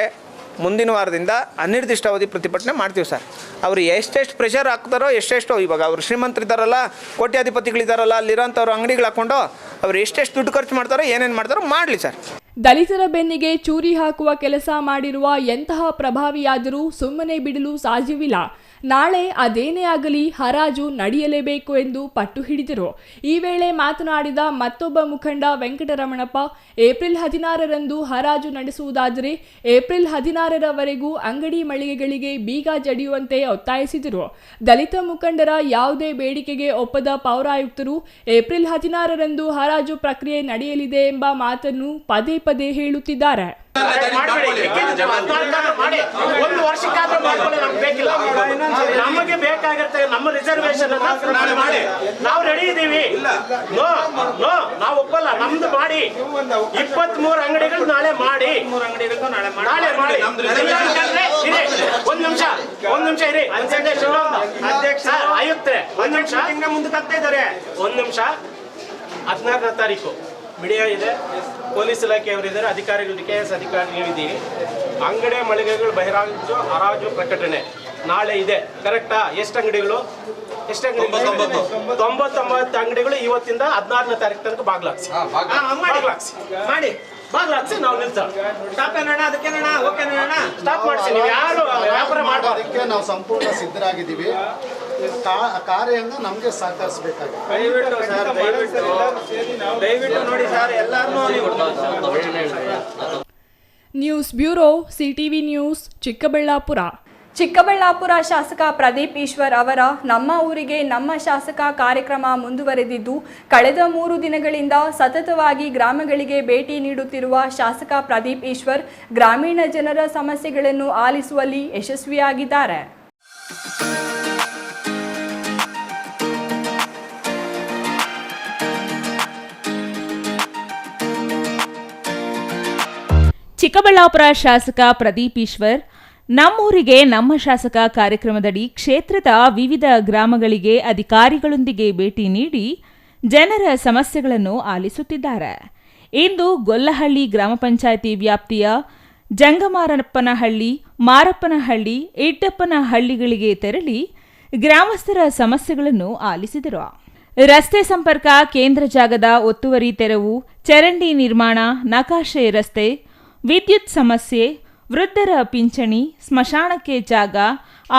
ಮುಂದಿನ ವಾರದಿಂದ ಅನಿರ್ದಿಷ್ಟಾವಧಿ ಪ್ರತಿಭಟನೆ ಮಾಡ್ತೀವಿ ಸರ್. ಅವರು ಎಷ್ಟೆಷ್ಟು ಪ್ರೆಷರ್ ಹಾಕ್ತಾರೋ ಎಷ್ಟೆಷ್ಟು, ಇವಾಗ ಅವರು ಶ್ರೀಮಂತರಿದ್ದಾರಲ್ಲ, ಕೋಟ್ಯಾಧಿಪತಿಗಳಿದ್ದಾರಲ್ಲ, ಅಲ್ಲಿರೋಂಥವ್ರು ಅಂಗಡಿಗಳು ಹಾಕ್ಕೊಂಡು ಅವ್ರು ಎಷ್ಟೆಷ್ಟು ದುಡ್ಡು ಖರ್ಚು ಮಾಡ್ತಾರೋ, ಏನೇನು ಮಾಡ್ತಾರೋ ಮಾಡಲಿ ಸರ್. ದಲಿತರ ಬೆನ್ನಿಗೆ ಚೂರಿ ಹಾಕುವ ಕೆಲಸ ಮಾಡಿರುವ ಎಂತಹ ಪ್ರಭಾವಿಯಾದರೂ ಸುಮ್ಮನೆ ಬಿಡಲು ಸಾಧ್ಯವಿಲ್ಲ. ನಾಳೆ ಅದೇನೇ ಆಗಲಿ ಹರಾಜು ನಡೆಯಲೇಬೇಕು ಎಂದು ಪಟ್ಟು ಹಿಡಿದರು. ಈ ವೇಳೆ ಮಾತನಾಡಿದ ಮತ್ತೊಬ್ಬ ಮುಖಂಡ ವೆಂಕಟರಮಣಪ್ಪ, ಏಪ್ರಿಲ್ 16ರಂದು ಹರಾಜು ನಡೆಸುವುದಾದರೆ ಏಪ್ರಿಲ್ 16ರವರೆಗೂ ಅಂಗಡಿ ಮಳಿಗೆಗಳಿಗೆ ಬೀಗ ಜಡಿಯುವಂತೆ ಒತ್ತಾಯಿಸಿದರು. ದಲಿತ ಮುಖಂಡರ ಯಾವುದೇ ಬೇಡಿಕೆಗೆ ಒಪ್ಪದ ಪೌರಾಯುಕ್ತರು ಏಪ್ರಿಲ್ 16ರಂದು ಹರಾಜು ಪ್ರಕ್ರಿಯೆ ನಡೆಯಲಿದೆ ಎಂಬ ಮಾತನ್ನು ಪದೇ ಪದೇ ಹೇಳುತ್ತಿದ್ದಾರೆ. ಒಂದು ವರ್ಷಕ್ಕಾದ್ರೂ ಮಾಡ್ಕೊಳ್ಳಿ, ನಮ್ಗೆ ಬೇಕಿಲ್ಲ. ನಮಗೆ ಬೇಕಾಗಿರುತ್ತೆ ನಮ್ಮ ರಿಸರ್ವೇಶನ್ ಮಾಡಿ, ನಾವು ರೆಡಿ ಇದೀವಿ. ನೋ ನಾವು ಒಪ್ಪಲ್ಲ. ನಮ್ದು ಮಾಡಿ 23 ಅಂಗಡಿಗಳು ನಾಳೆ ಮಾಡಿ, ನಾಳೆ ಮಾಡಿ. ಒಂದ್ ನಿಮಿಷ ಇರಿ. ಅಧ್ಯಕ್ಷ, ಆಯುಕ್ತರೆ, ಒಂದ್ ನಿಮಿಷ ಮುಂದಕ್ಕೆ ಆಗ್ತಾ ಇದ್ದಾರೆ. ಒಂದ್ ನಿಮಿಷ. 14ನೇ ತಾರೀಕು ಮೀಡಿಯಾ ಇದೆ, ಪೊಲೀಸ್ ಇಲಾಖೆಯವರಿದ್ದಾರೆ, ಅಧಿಕಾರಿಗಳು, KS ಅಧಿಕಾರಿಗಳಿದ್ದೀವಿ. ಅಂಗಡಿ ಮಳಿಗೆಗಳು ಬಹಿರಂಗ ಹರಾಜು ಪ್ರಕಟಣೆ ನಾಳೆ ಇದೆ. ಕರೆಕ್ಟಾ? ಎಷ್ಟು ಅಂಗಡಿಗಳು? 99 ಅಂಗಡಿಗಳು ಇವತ್ತಿಂದ 16ನೇ ತಾರೀಕು ತನಕ ಬಾಗ್ಲಾಕ್ಸಿ ಮಾಡಿ ಬಾಗ್ಲಾಕ್ಸಿ ನಾವು ನಿಲ್ಸೋಣ. ಸ್ಟಾಪ್ ಏನಣ್ಣ? ಅದಕ್ಕೇನಣ್ಣ? ಓಕೆನಣ್ಣ? ಸ್ಟಾಪ್ ಮಾಡಿಸಿ. ನೀವು ಯಾರು ವ್ಯಾಪಾರ ಮಾಡಬಾರ್ದು. ಅದಕ್ಕೆ ನಾವು ಸಂಪೂರ್ಣ ಸಿದ್ಧರಾಗಿದ್ದೀವಿ. ಕಾರ್ಯಾಂಗ ನಮಗೆ ಸಹಕರಿಸಬೇಕಾಗಿದೆ. ದಯವಿಟ್ಟು ನೋಡಿ ಸರ್, ಎಲ್ಲರೂ news bureau, CTV news, Chikkaballapur. Chikkaballapur ಶಾಸಕ ಪ್ರದೀಪ್ ಈಶ್ವರ್ ಅವರ ನಮ್ಮ ಊರಿಗೆ ನಮ್ಮ ಶಾಸಕ ಕಾರ್ಯಕ್ರಮ ಮುಂದುವರೆದಿದ್ದು, ಕಳೆದ 3 ದಿನಗಳಿಂದ ಸತತವಾಗಿ ಗ್ರಾಮಗಳಿಗೆ ಭೇಟಿ ನೀಡುತ್ತಿರುವ ಶಾಸಕ ಪ್ರದೀಪ್ ಈಶ್ವರ್ ಗ್ರಾಮೀಣ ಜನರ ಸಮಸ್ಯೆಗಳನ್ನು ಆಲಿಸುವಲ್ಲಿ ಯಶಸ್ವಿಯಾಗಿದ್ದಾರೆ. ಚಿಕ್ಕಬಳ್ಳಾಪುರ ಶಾಸಕ ಪ್ರದೀಪ್ ಈಶ್ವರ್ ನಮ್ಮೂರಿಗೆ ನಮ್ಮ ಶಾಸಕ ಕಾರ್ಯಕ್ರಮದಡಿ ಕ್ಷೇತ್ರದ ವಿವಿಧ ಗ್ರಾಮಗಳಿಗೆ ಅಧಿಕಾರಿಗಳೊಂದಿಗೆ ಭೇಟಿ ನೀಡಿ ಜನರ ಸಮಸ್ಯೆಗಳನ್ನು ಆಲಿಸುತ್ತಿದ್ದಾರೆ. ಇಂದು ಗೊಲ್ಲಹಳ್ಳಿ ಗ್ರಾಮ ಪಂಚಾಯಿತಿ ವ್ಯಾಪ್ತಿಯ ಜಂಗಮಾರಪ್ಪನಹಳ್ಳಿ, ಮಾರಪ್ಪನಹಳ್ಳಿ, ಇಟ್ಟಪ್ಪನಹಳ್ಳಿಗಳಿಗೆ ತೆರಳಿ ಗ್ರಾಮಸ್ಥರ ಸಮಸ್ಯೆಗಳನ್ನು ಆಲಿಸಿದರು. ರಸ್ತೆ ಸಂಪರ್ಕ, ಕೇಂದ್ರ ಜಾಗದ ಒತ್ತುವರಿ ತೆರವು, ಚರಂಡಿ ನಿರ್ಮಾಣ, ನಕಾಶೆ ರಸ್ತೆ, ವಿದ್ಯುತ್ ಸಮಸ್ಯೆ, ವೃದ್ಧರ ಪಿಂಚಣಿ, ಸ್ಮಶಾನಕ್ಕೆ ಜಾಗ,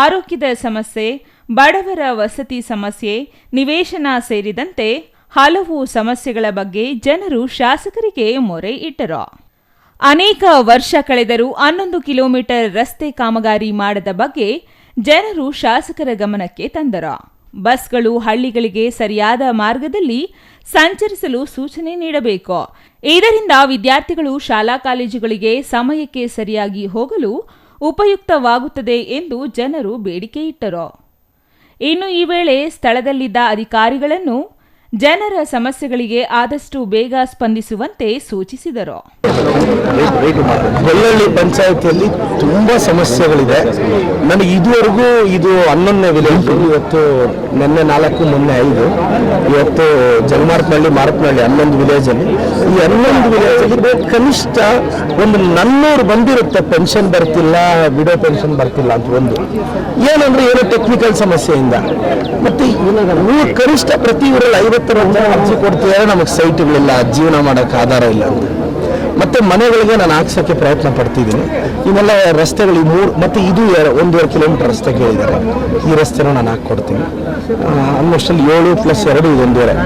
ಆರೋಗ್ಯದ ಸಮಸ್ಯೆ, ಬಡವರ ವಸತಿ ಸಮಸ್ಯೆ, ನಿವೇಶನ ಸೇರಿದಂತೆ ಹಲವು ಸಮಸ್ಯೆಗಳ ಬಗ್ಗೆ ಜನರು ಶಾಸಕರಿಗೆ ಮೊರೆ ಇಟ್ಟರು. ಅನೇಕ ವರ್ಷ ಕಳೆದರೂ 11 ಕಿಲೋಮೀಟರ್ ರಸ್ತೆ ಕಾಮಗಾರಿ ಮಾಡದ ಬಗ್ಗೆ ಜನರು ಶಾಸಕರ ಗಮನಕ್ಕೆ ತಂದರು. ಬಸ್ಗಳು ಹಳ್ಳಿಗಳಿಗೆ ಸರಿಯಾದ ಮಾರ್ಗದಲ್ಲಿ ಸಂಚರಿಸಲು ಸೂಚನೆ ನೀಡಬೇಕು. ಇದರಿಂದ ವಿದ್ಯಾರ್ಥಿಗಳು ಶಾಲಾ ಕಾಲೇಜುಗಳಿಗೆ ಸಮಯಕ್ಕೆ ಸರಿಯಾಗಿ ಹೋಗಲು ಉಪಯುಕ್ತವಾಗುತ್ತದೆ ಎಂದು ಜನರು ಬೇಡಿಕೆ ಇಟ್ಟರು. ಇನ್ನು ಈ ವೇಳೆ ಸ್ಥಳದಲ್ಲಿದ್ದ ಅಧಿಕಾರಿಗಳನ್ನು ಜನರ ಸಮಸ್ಯೆಗಳಿಗೆ ಆದಷ್ಟು ಬೇಗ ಸ್ಪಂದಿಸುವಂತೆ ಸೂಚಿಸಿದರು. ಗೊಲ್ಲಹಳ್ಳಿ ಪಂಚಾಯತಿಯಲ್ಲಿ ತುಂಬ ಸಮಸ್ಯೆಗಳಿದೆ. ನನಗೆ ಇದುವರೆಗೂ ಇದು 11ನೇ ವಿಲೇಜ್. ಇವತ್ತು ನಿನ್ನೆ 4, ಮೊನ್ನೆ 5, ಇವತ್ತು ಜಂಗಮಾರಪ್ಪನಹಳ್ಳಿ, ಮಾರಪ್ಪನಹಳ್ಳಿ 11 ವಿಲೇಜಲ್ಲಿ. ಈ 11 ವಿಲೇಜಲ್ಲಿ ಕನಿಷ್ಠ ಒಂದು 400 ಬಂದಿರುತ್ತೆ. ಪೆನ್ಷನ್ ಬರ್ತಿಲ್ಲ, ವಿಡೋ ಪೆನ್ಷನ್ ಬರ್ತಿಲ್ಲ ಅಂತ ಒಂದು. ಏನಂದ್ರೆ ಏನೋ ಟೆಕ್ನಿಕಲ್ ಸಮಸ್ಯೆಯಿಂದ. ಮತ್ತೆ ನೀವು ಕನಿಷ್ಠ ಪ್ರತಿ ಊರಲ್ಲಿ 50 ಜನ ಅರ್ಜಿ ಕೊಡ್ತಿದ್ದಾರೆ, ನಮಗೆ ಸೈಟ್ಗಳಿಲ್ಲ, ಜೀವನ ಮಾಡೋಕ್ಕೆ ಆಧಾರ ಇಲ್ಲ ಅಂತ. ಮತ್ತೆ ಮನೆಗಳಿಗೆ ನಾನು ಹಾಕ್ಸೋಕ್ಕೆ ಪ್ರಯತ್ನ ಪಡ್ತಿದ್ದೀನಿ. ಇವೆಲ್ಲ ರಸ್ತೆಗಳು 3 ಮತ್ತು ಇದು 1.5 ಕಿಲೋಮೀಟರ್ ರಸ್ತೆ ಕೇಳಿದ್ದಾರೆ. ಈ ರಸ್ತೆನೂ ನಾನು ಹಾಕ್ಕೊಡ್ತೀನಿ. ಆಲ್ಮೋಸ್ಟಲ್ಲಿ 7 + 2 ಇದು 1.5,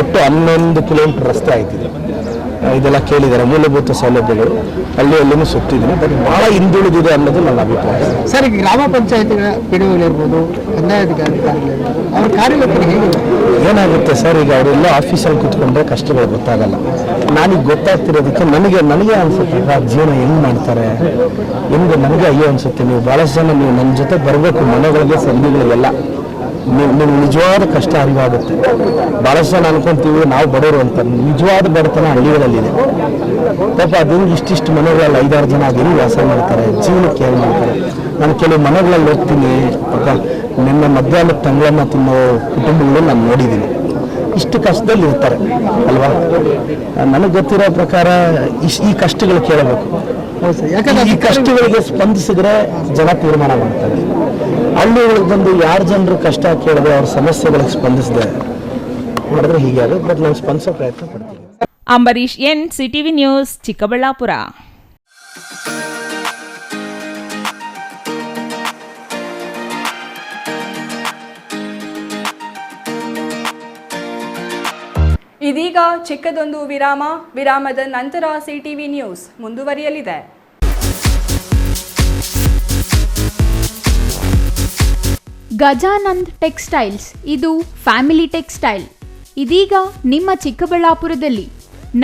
ಒಟ್ಟು 11 ಕಿಲೋಮೀಟರ್ ರಸ್ತೆ ಆಯ್ತಿದೆ. ಇದೆಲ್ಲ ಕೇಳಿದ್ದಾರೆ. ಮೂಲಭೂತ ಸೌಲಭ್ಯಗಳು ಹಳ್ಳಿಯಲ್ಲೂ ಸುತ್ತಿದ್ದೀನಿ, ಬಟ್ ಭಾಳ ಹಿಂದುಳಿದಿದೆ ಅನ್ನೋದು ನನ್ನ ಅಭಿಪ್ರಾಯ. ಸರ್, ಈಗ ಗ್ರಾಮ ಪಂಚಾಯತಿಗಳ ಪಿಡುಗಳಿರ್ಬೋದು, ಕಂದಾಯಾಧಿಕಾರಿಗಳಿರ್ಬೋದು, ಅವ್ರ ಕಾರ್ಯವೈಖರಿ ಹೇಗಿದೆ? ಏನಾಗುತ್ತೆ ಸರ್, ಈಗ ಅವರೆಲ್ಲ ಆಫೀಸಲ್ಲಿ ಕೂತ್ಕೊಂಡ್ರೆ ಕಷ್ಟಗಳು ಗೊತ್ತಾಗಲ್ಲ. ನನಗೆ ಗೊತ್ತಾಗ್ತಿರೋದಕ್ಕೆ ನನಗೆ ಅನಿಸುತ್ತೆ ಜೀವನ ಹೆಂಗೆ ಮಾಡ್ತಾರೆ, ಹೆಂಗೆ ನನಗೆ ಅಯ್ಯೋ ಅನಿಸುತ್ತೆ. ನೀವು ಭಾಳಷ್ಟು ಜನ ನೀವು ನನ್ನ ಜೊತೆ ಬರಬೇಕು ಮನೆಗಳಿಗೆ, ಸಂಧಿಗಳಿಗೆಲ್ಲ. ನಿಮ್ಗೆ ನಿಜವಾದ ಕಷ್ಟ ಅರಿವಾಗುತ್ತೆ. ಭಾಳಷ್ಟು ಜನ ಅನ್ಕೊಂತೀವಿ ನಾವು ಬಡವರು ಅಂತ. ನಿಜವಾದ ಬಡತನ ಹಳ್ಳಿಗಳಲ್ಲಿದೆ. ಪಾಪ ಅದನ್ನು ಇಷ್ಟಿಷ್ಟು ಮನೆಗಳಲ್ಲಿ 5-6 ಜನ ಅದನ್ನು ವಾಸ ಮಾಡ್ತಾರೆ, ಜೀವನಕ್ಕೆ ಏನು ಮಾಡ್ತಾರೆ. ನಾನು ಕೆಲವು ಮನೆಗಳಲ್ಲಿ ಹೋಗ್ತೀನಿ, ಪಾಪ ನಿನ್ನೆ ಮಧ್ಯಾಹ್ನ ತಂಗಳನ್ನ ತಿನ್ನೋ ಕುಟುಂಬಗಳು ನಾನು ನೋಡಿದ್ದೀನಿ. ಇಷ್ಟು ಕಷ್ಟದಲ್ಲಿ ಇರ್ತಾರೆ ಅಲ್ವಾ. ನನಗೆ ಗೊತ್ತಿರೋ ಪ್ರಕಾರ ಈ ಕಷ್ಟಗಳು ಕೇಳಬೇಕು. ಯಾಕಂದ್ರೆ ಈ ಕಷ್ಟಗಳಿಗೆ ಸ್ಪಂದಿಸಿದ್ರೆ ಜನ ತೀರ್ಮಾನ ಮಾಡ್ತಾರೆ. ಹಳ್ಳಿಗಳಿಗೆ ಬಂದು ಯಾರು ಜನರು ಕಷ್ಟ ಕೇಳಿದ್ರೆ ಅವ್ರ ಸಮಸ್ಯೆಗಳಿಗೆ ಸ್ಪಂದಿಸಿದೆ ಮಾಡಿದ್ರೆ ಹೀಗೆ ಆಗುತ್ತೆ. ಬಟ್ ನಾನು ಸ್ಪಂದಿಸೋ ಪ್ರಯತ್ನ ಪಡ್ತೀನಿ. Ambareesh N, CTV news, Chikkaballapur. ಇದೀಗ ಚಿಕ್ಕದೊಂದು ವಿರಾಮದ ನಂತರ ಸಿಟಿವಿ ನ್ಯೂಸ್ ಮುಂದುವರಿಯಲಿದೆ. ಗಜಾನಂದ್ ಟೆಕ್ಸ್ಟೈಲ್ಸ್, ಇದು ಫ್ಯಾಮಿಲಿ ಟೆಕ್ಸ್ಟೈಲ್. ಇದೀಗ ನಿಮ್ಮ ಚಿಕ್ಕಬಳ್ಳಾಪುರದಲ್ಲಿ.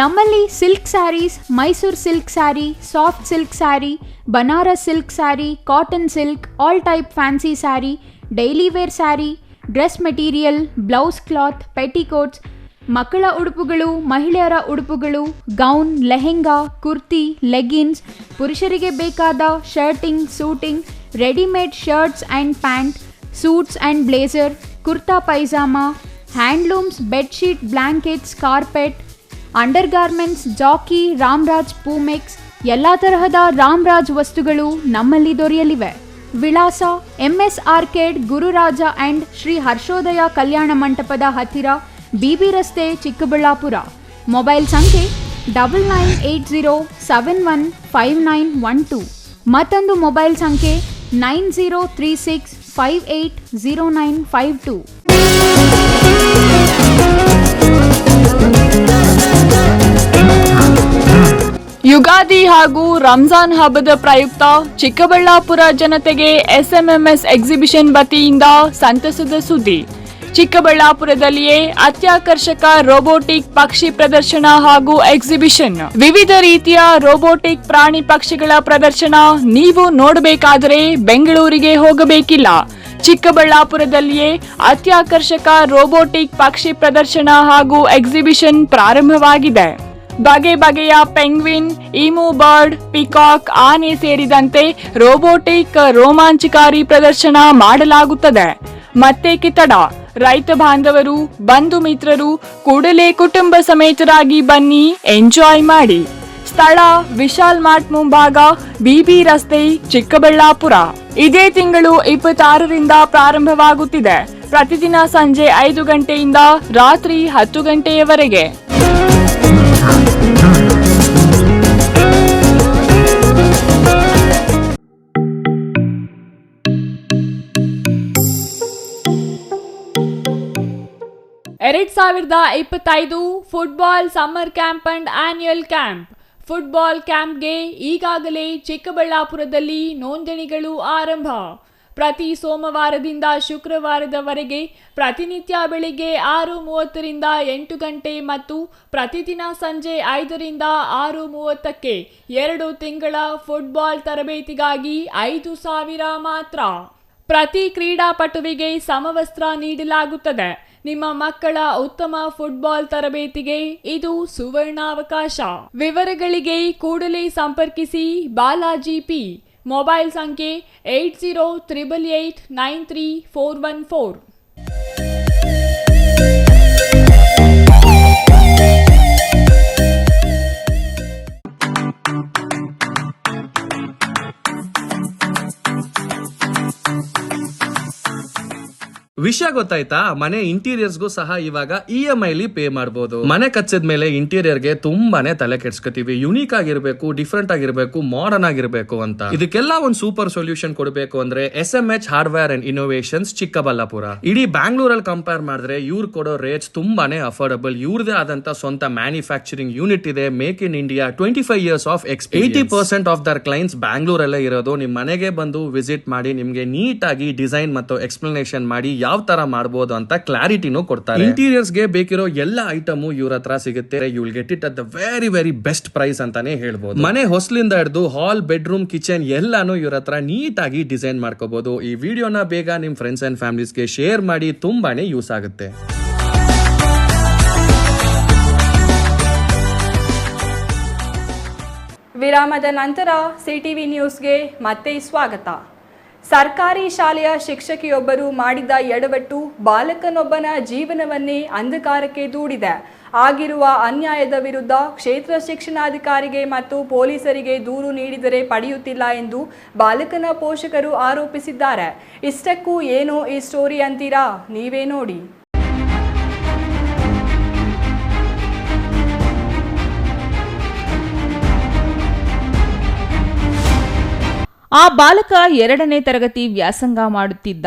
ನಮ್ಮಲ್ಲಿ silk saris, Mysuru silk sari, soft silk sari, Banaras silk sari, cotton silk, all type fancy sari, daily wear sari, dress material, blouse cloth, petticoats, ಮಕ್ಕಳ ಉಡುಪುಗಳು, ಮಹಿಳೆಯರ ಉಡುಪುಗಳು, ಗೌನ್, ಲೆಹೆಂಗಾ, ಕುರ್ತಿ, ಲೆಗಿನ್ಸ್, ಪುರುಷರಿಗೆ ಬೇಕಾದ shirting, suiting, readymade shirts and pant, suits and blazer, kurta pyjama, handlooms, bedsheet, blankets, carpet, under garments, Jockey, Ramraj, Poomex, ಎಲ್ಲ ತರಹದ ರಾಮ್ರಾಜ್ ವಸ್ತುಗಳು ನಮ್ಮಲ್ಲಿ ದೊರೆಯಲಿವೆ. ವಿಳಾಸ: MS arcade, Gururaja and Shri Harshodaya ಕಲ್ಯಾಣ ಮಂಟಪದ ಹತ್ತಿರ, BB ರಸ್ತೆ, ಚಿಕ್ಕಬಳ್ಳಾಪುರ. ಮೊಬೈಲ್ ಸಂಖ್ಯೆ 9980715912. ಮತ್ತೊಂದು ಮೊಬೈಲ್ ಸಂಖ್ಯೆ 9036580952. ಯುಗಾದಿ ಹಾಗೂ ರಂಜಾನ್ ಹಬ್ಬದ ಪ್ರಯುಕ್ತ ಚಿಕ್ಕಬಳ್ಳಾಪುರ ಜನತೆಗೆ SMMS ಎಕ್ಸಿಬಿಷನ್ ವತಿಯಿಂದ ಸಂತಸದ ಸುದ್ದಿ. ಚಿಕ್ಕಬಳ್ಳಾಪುರದಲ್ಲಿಯೇ ಅತ್ಯಾಕರ್ಷಕ ರೋಬೋಟಿಕ್ ಪಕ್ಷಿ ಪ್ರದರ್ಶನ ಹಾಗೂ ಎಕ್ಸಿಬಿಷನ್. ವಿವಿಧ ರೀತಿಯ ರೋಬೋಟಿಕ್ ಪ್ರಾಣಿ ಪಕ್ಷಿಗಳ ಪ್ರದರ್ಶನ ನೀವು ನೋಡಬೇಕಾದರೆ ಬೆಂಗಳೂರಿಗೆ ಹೋಗಬೇಕಿಲ್ಲ. ಚಿಕ್ಕಬಳ್ಳಾಪುರದಲ್ಲಿಯೇ ಅತ್ಯಾಕರ್ಷಕ ರೋಬೋಟಿಕ್ ಪಕ್ಷಿ ಪ್ರದರ್ಶನ ಹಾಗೂ ಎಕ್ಸಿಬಿಷನ್ ಪ್ರಾರಂಭವಾಗಿದೆ. ಬಗೆ ಬಗೆಯ ಪೆಂಗ್ವಿನ್, ಈಮು ಬರ್ಡ್, ಪಿಕಾಕ್, ಆನೆ ಸೇರಿದಂತೆ ರೋಬೋಟಿಕ್ ರೋಮಾಂಚಕಾರಿ ಪ್ರದರ್ಶನ ಮಾಡಲಾಗುತ್ತದೆ. ಮತ್ತೇಕೆ ತಡ? ರೈತ ಬಾಂಧವರು, ಬಂಧು ಮಿತ್ರರು ಕೂಡಲೇ ಕುಟುಂಬ ಸಮೇತರಾಗಿ ಬನ್ನಿ, ಎಂಜಾಯ್ ಮಾಡಿ. ಸ್ಥಳ ವಿಶಾಲ್ ಮಾರ್ಟ್ ಮುಂಭಾಗ, ಬಿಬಿ ರಸ್ತೆ, ಚಿಕ್ಕಬಳ್ಳಾಪುರ. ಇದೇ ತಿಂಗಳು 26ರಿಂದ ಪ್ರಾರಂಭವಾಗುತ್ತಿದೆ. ಪ್ರತಿದಿನ ಸಂಜೆ 5 ಗಂಟೆಯಿಂದ ರಾತ್ರಿ 10 ಗಂಟೆಯವರೆಗೆ. ಎರಡ್ 2025 football summer camp and annual camp. Football ಕ್ಯಾಂಪ್ಗೆ ಈಗಾಗಲೇ ಚಿಕ್ಕಬಳ್ಳಾಪುರದಲ್ಲಿ ನೋಂದಣಿಗಳು ಆರಂಭ. ಪ್ರತಿ ಸೋಮವಾರದಿಂದ ಶುಕ್ರವಾರದವರೆಗೆ ಪ್ರತಿನಿತ್ಯ ಬೆಳಿಗ್ಗೆ 6:30ರಿಂದ 8 ಗಂಟೆ ಮತ್ತು ಪ್ರತಿದಿನ ಸಂಜೆ 5ರಿಂದ 6:30ಕ್ಕೆ 2 ತಿಂಗಳ ಫುಟ್ಬಾಲ್ ತರಬೇತಿಗಾಗಿ 5,000 ಮಾತ್ರ. ಪ್ರತಿ ಕ್ರೀಡಾಪಟುವಿಗೆ ಸಮವಸ್ತ್ರ ನೀಡಲಾಗುತ್ತದೆ. ನಿಮ್ಮ ಮಕ್ಕಳ ಉತ್ತಮ ಫುಟ್ಬಾಲ್ ತರಬೇತಿಗೆ ಇದು ಸುವರ್ಣಾವಕಾಶ. ವಿವರಗಳಿಗೆ ಕೂಡಲೇ ಸಂಪರ್ಕಿಸಿ ಬಾಲಾಜಿ ಪಿ. ಮೊಬೈಲ್ ಸಂಖ್ಯೆ 8088893414. ವಿಷಯ ಗೊತ್ತಾಯ್ತಾ? ಮನೆ ಇಂಟೀರಿಯರ್ಸ್ಗೂ ಸಹ ಇವಾಗ EMI ಪೇ ಮಾಡಬಹುದು. ಮನೆ ಕಚ್ಚಿದ ಮೇಲೆ ಇಂಟೀರಿಯರ್ಗೆ ತುಂಬಾನೇ ತಲೆ ಕೆಡ್ಸ್ಕೊತೀವಿ. ಯುನೀಕ್ ಆಗಿರ್ಬೇಕು, ಡಿಫ್ರೆಂಟ್ ಆಗಿರ್ಬೇಕು, ಮಾಡರ್ನ್ ಆಗಿರ್ಬೇಕು ಅಂತ. ಇದಕ್ಕೆಲ್ಲ ಒಂದು ಸೂಪರ್ ಸೊಲ್ಯೂಷನ್ ಕೊಡಬೇಕು ಅಂದ್ರೆ SMH hardware and innovations Chikkaballapur. ಇಡೀ ಬ್ಯಾಂಗ್ಳೂರಲ್ಲಿ ಕಂಪೇರ್ ಮಾಡಿದ್ರೆ ಇವ್ರು ಕೊಡೋ ರೇಟ್ಸ್ ತುಂಬಾನೇ ಅಫೋರ್ಡಬಲ್. ಇವ್ರದೇ ಆದಂತ ಸ್ವಂತ ಮ್ಯಾನುಫ್ಯಾಕ್ಚರಿಂಗ್ ಯೂನಿಟ್ ಇದೆ. Make in India, 25 years of experience. 80% of their clients ಬ್ಯಾಂಗ್ಳೂರಲ್ಲೇ ಇರೋದು. ನಿಮ್ ಮನೆಗೆ ಬಂದು ವಿಸಿಟ್ ಮಾಡಿ ನಿಮ್ಗೆ ನೀಟ್ ಆಗಿ ಡಿಸೈನ್ ಮತ್ತು ಎಕ್ಸ್ಪ್ಲನೇಷನ್ ಮಾಡಿ ಯಾವ ತರ ಮಾಡಬಹುದು ಅಂತ ಕ್ಲಾರಿಟಿನೂ ಕೊಡ್ತಾರೆ. ಇಂಟೀರಿಯರ್ಸ್ ಗೆ ಬೇಕಿರೋ ಎಲ್ಲ ಐಟಮ್ ಇವ್ರ ಹತ್ರ ಸಿಗುತ್ತೆ. You will get it at the very very best price ಅಂತಾನೆ ಹೇಳ್ಬೋದು. ಮನೆ ಹೊಸಲಿಂದ ಹಿಡಿದು ಹಾಲ್, ಬೆಡ್ರೂಮ್, ಕಿಚನ್ ಎಲ್ಲಾನು ಇವ್ರ ಹತ್ರ ನೀಟ್ ಆಗಿ ಡಿಸೈನ್ ಮಾಡ್ಕೋಬಹುದು. ಈ ವಿಡಿಯೋನ ಬೇಗ ನಿಮ್ ಫ್ರೆಂಡ್ಸ್ ಅಂಡ್ ಫ್ಯಾಮಿಲೀಸ್ಗೆ ಶೇರ್ ಮಾಡಿ, ತುಂಬಾನೇ ಯೂಸ್ ಆಗುತ್ತೆ. ವಿರಾಮದ ನಂತರ CTV ನ್ಯೂಸ್ಗೆ ಮತ್ತೆ ಸ್ವಾಗತ. ಸರ್ಕಾರಿ ಶಾಲೆಯ ಶಿಕ್ಷಕಿಯೊಬ್ಬರು ಮಾಡಿದ ಎಡವಟ್ಟು ಬಾಲಕನೊಬ್ಬನ ಜೀವನವನ್ನೇ ಅಂಧಕಾರಕ್ಕೆ ದೂಡಿದೆ. ಆಗಿರುವ ಅನ್ಯಾಯದ ವಿರುದ್ಧ ಕ್ಷೇತ್ರ ಶಿಕ್ಷಣಾಧಿಕಾರಿಗೆ ಮತ್ತು ಪೊಲೀಸರಿಗೆ ದೂರು ನೀಡಿದರೆ ಪಡೆಯುತ್ತಿಲ್ಲ ಎಂದು ಬಾಲಕನ ಪೋಷಕರು ಆರೋಪಿಸಿದ್ದಾರೆ. ಇಷ್ಟಕ್ಕೂ ಏನೋ ಈ ಸ್ಟೋರಿ ಅಂತೀರಾ? ನೀವೇ ನೋಡಿ. ಆ ಬಾಲಕ 2ನೇ ತರಗತಿ ವ್ಯಾಸಂಗ ಮಾಡುತ್ತಿದ್ದ.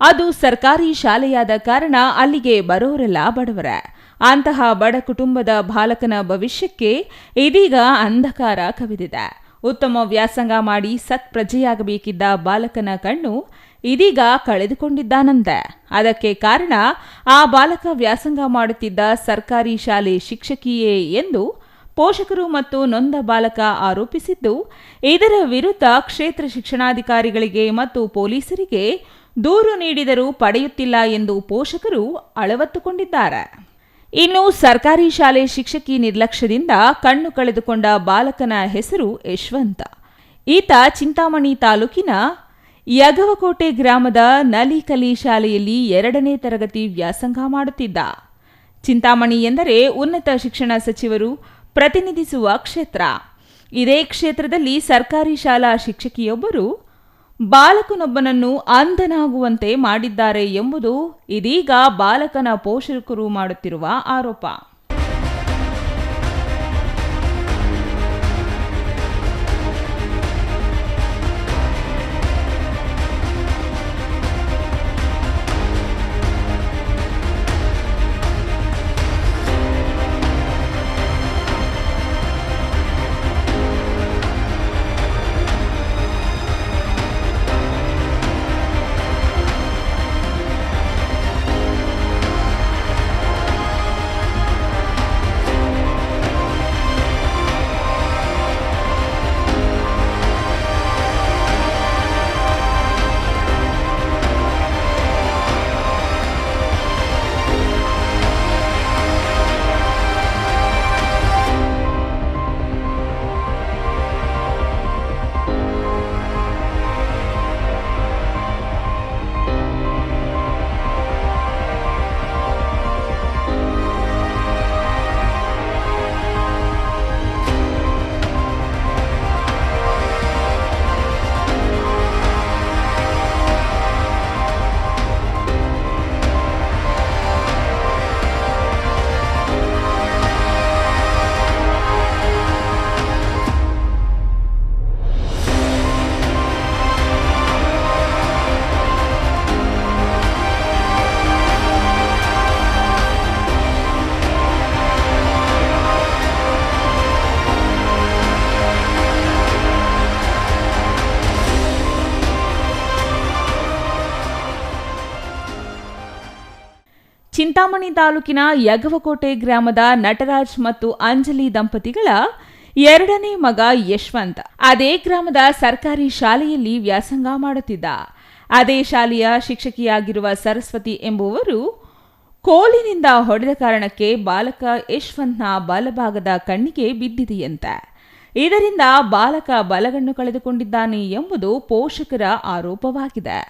ಅದು ಸರ್ಕಾರಿ ಶಾಲೆಯಾದ ಕಾರಣ ಅಲ್ಲಿಗೆ ಬರೋರೆಲ್ಲ ಬಡವರೇ. ಅಂತಹ ಬಡ ಕುಟುಂಬದ ಬಾಲಕನ ಭವಿಷ್ಯಕ್ಕೆ ಇದೀಗ ಅಂಧಕಾರ ಕವಿದಿದೆ. ಉತ್ತಮ ವ್ಯಾಸಂಗ ಮಾಡಿ ಸತ್ಪ್ರಜೆಯಾಗಬೇಕಿದ್ದ ಬಾಲಕನ ಕಣ್ಣು ಇದೀಗ ಕಳೆದುಕೊಂಡಿದ್ದಾನಂತೆ. ಅದಕ್ಕೆ ಕಾರಣ ಆ ಬಾಲಕ ವ್ಯಾಸಂಗ ಮಾಡುತ್ತಿದ್ದ ಸರ್ಕಾರಿ ಶಾಲೆ ಶಿಕ್ಷಕಿಯೇ ಎಂದು ಪೋಷಕರು ಮತ್ತು ನೊಂದ ಬಾಲಕ ಆರೋಪಿಸಿದ್ದು, ಇದರ ವಿರುದ್ಧ ಕ್ಷೇತ್ರ ಶಿಕ್ಷಣಾಧಿಕಾರಿಗಳಿಗೆ ಮತ್ತು ಪೊಲೀಸರಿಗೆ ದೂರು ನೀಡಿದರೂ ಪಡೆಯುತ್ತಿಲ್ಲ ಎಂದು ಪೋಷಕರು ಅಳವತ್ತುಕೊಂಡಿದ್ದಾರೆ. ಇನ್ನು ಸರ್ಕಾರಿ ಶಾಲೆ ಶಿಕ್ಷಕಿ ನಿರ್ಲಕ್ಷ್ಯದಿಂದ ಕಣ್ಣು ಕಳೆದುಕೊಂಡ ಬಾಲಕನ ಹೆಸರು ಯಶವಂತ. ಈತ ಚಿಂತಾಮಣಿ ತಾಲೂಕಿನ ಯಗವಕೋಟೆ ಗ್ರಾಮದ ನಲಿಕಲಿ ಶಾಲೆಯಲ್ಲಿ 2ನೇ ತರಗತಿ ವ್ಯಾಸಂಗ ಮಾಡುತ್ತಿದ್ದ. ಚಿಂತಾಮಣಿ ಎಂದರೆ ಉನ್ನತ ಶಿಕ್ಷಣ ಸಚಿವರು ಪ್ರತಿನಿಧಿಸುವ ಕ್ಷೇತ್ರ. ಇದೇ ಕ್ಷೇತ್ರದಲ್ಲಿ ಸರ್ಕಾರಿ ಶಾಲಾ ಶಿಕ್ಷಕಿಯೊಬ್ಬರು ಬಾಲಕನೊಬ್ಬನನ್ನು ಅಂಧನಾಗುವಂತೆ ಮಾಡಿದ್ದಾರೆ ಎಂಬುದು ಇದೀಗ ಬಾಲಕನ ಪೋಷಕರು ಮಾಡುತ್ತಿರುವ ಆರೋಪ. ಚಿಂತಾಮಣಿ ತಾಲೂಕಿನ ಯಗವಕೋಟೆ ಗ್ರಾಮದ ನಟರಾಜ್ ಮತ್ತು ಅಂಜಲಿ ದಂಪತಿಗಳ ಎರಡನೇ ಮಗ ಯಶವಂತ್ ಅದೇ ಗ್ರಾಮದ ಸರ್ಕಾರಿ ಶಾಲೆಯಲ್ಲಿ ವ್ಯಾಸಂಗ ಮಾಡುತ್ತಿದ್ದ. ಅದೇ ಶಾಲೆಯ ಶಿಕ್ಷಕಿಯಾಗಿರುವ ಸರಸ್ವತಿ ಎಂಬುವರು ಕೋಲಿನಿಂದ ಹೊಡೆದ ಕಾರಣಕ್ಕೆ ಬಾಲಕ ಯಶವಂತ್ನ ಬಲಭಾಗದ ಕಣ್ಣಿಗೆ ಬಿದ್ದಿದೆಯಂತೆ. ಇದರಿಂದ ಬಾಲಕ ಬಲಗಣ್ಣು ಕಳೆದುಕೊಂಡಿದ್ದಾನೆ ಎಂಬುದು ಪೋಷಕರ ಆರೋಪವಾಗಿದೆ.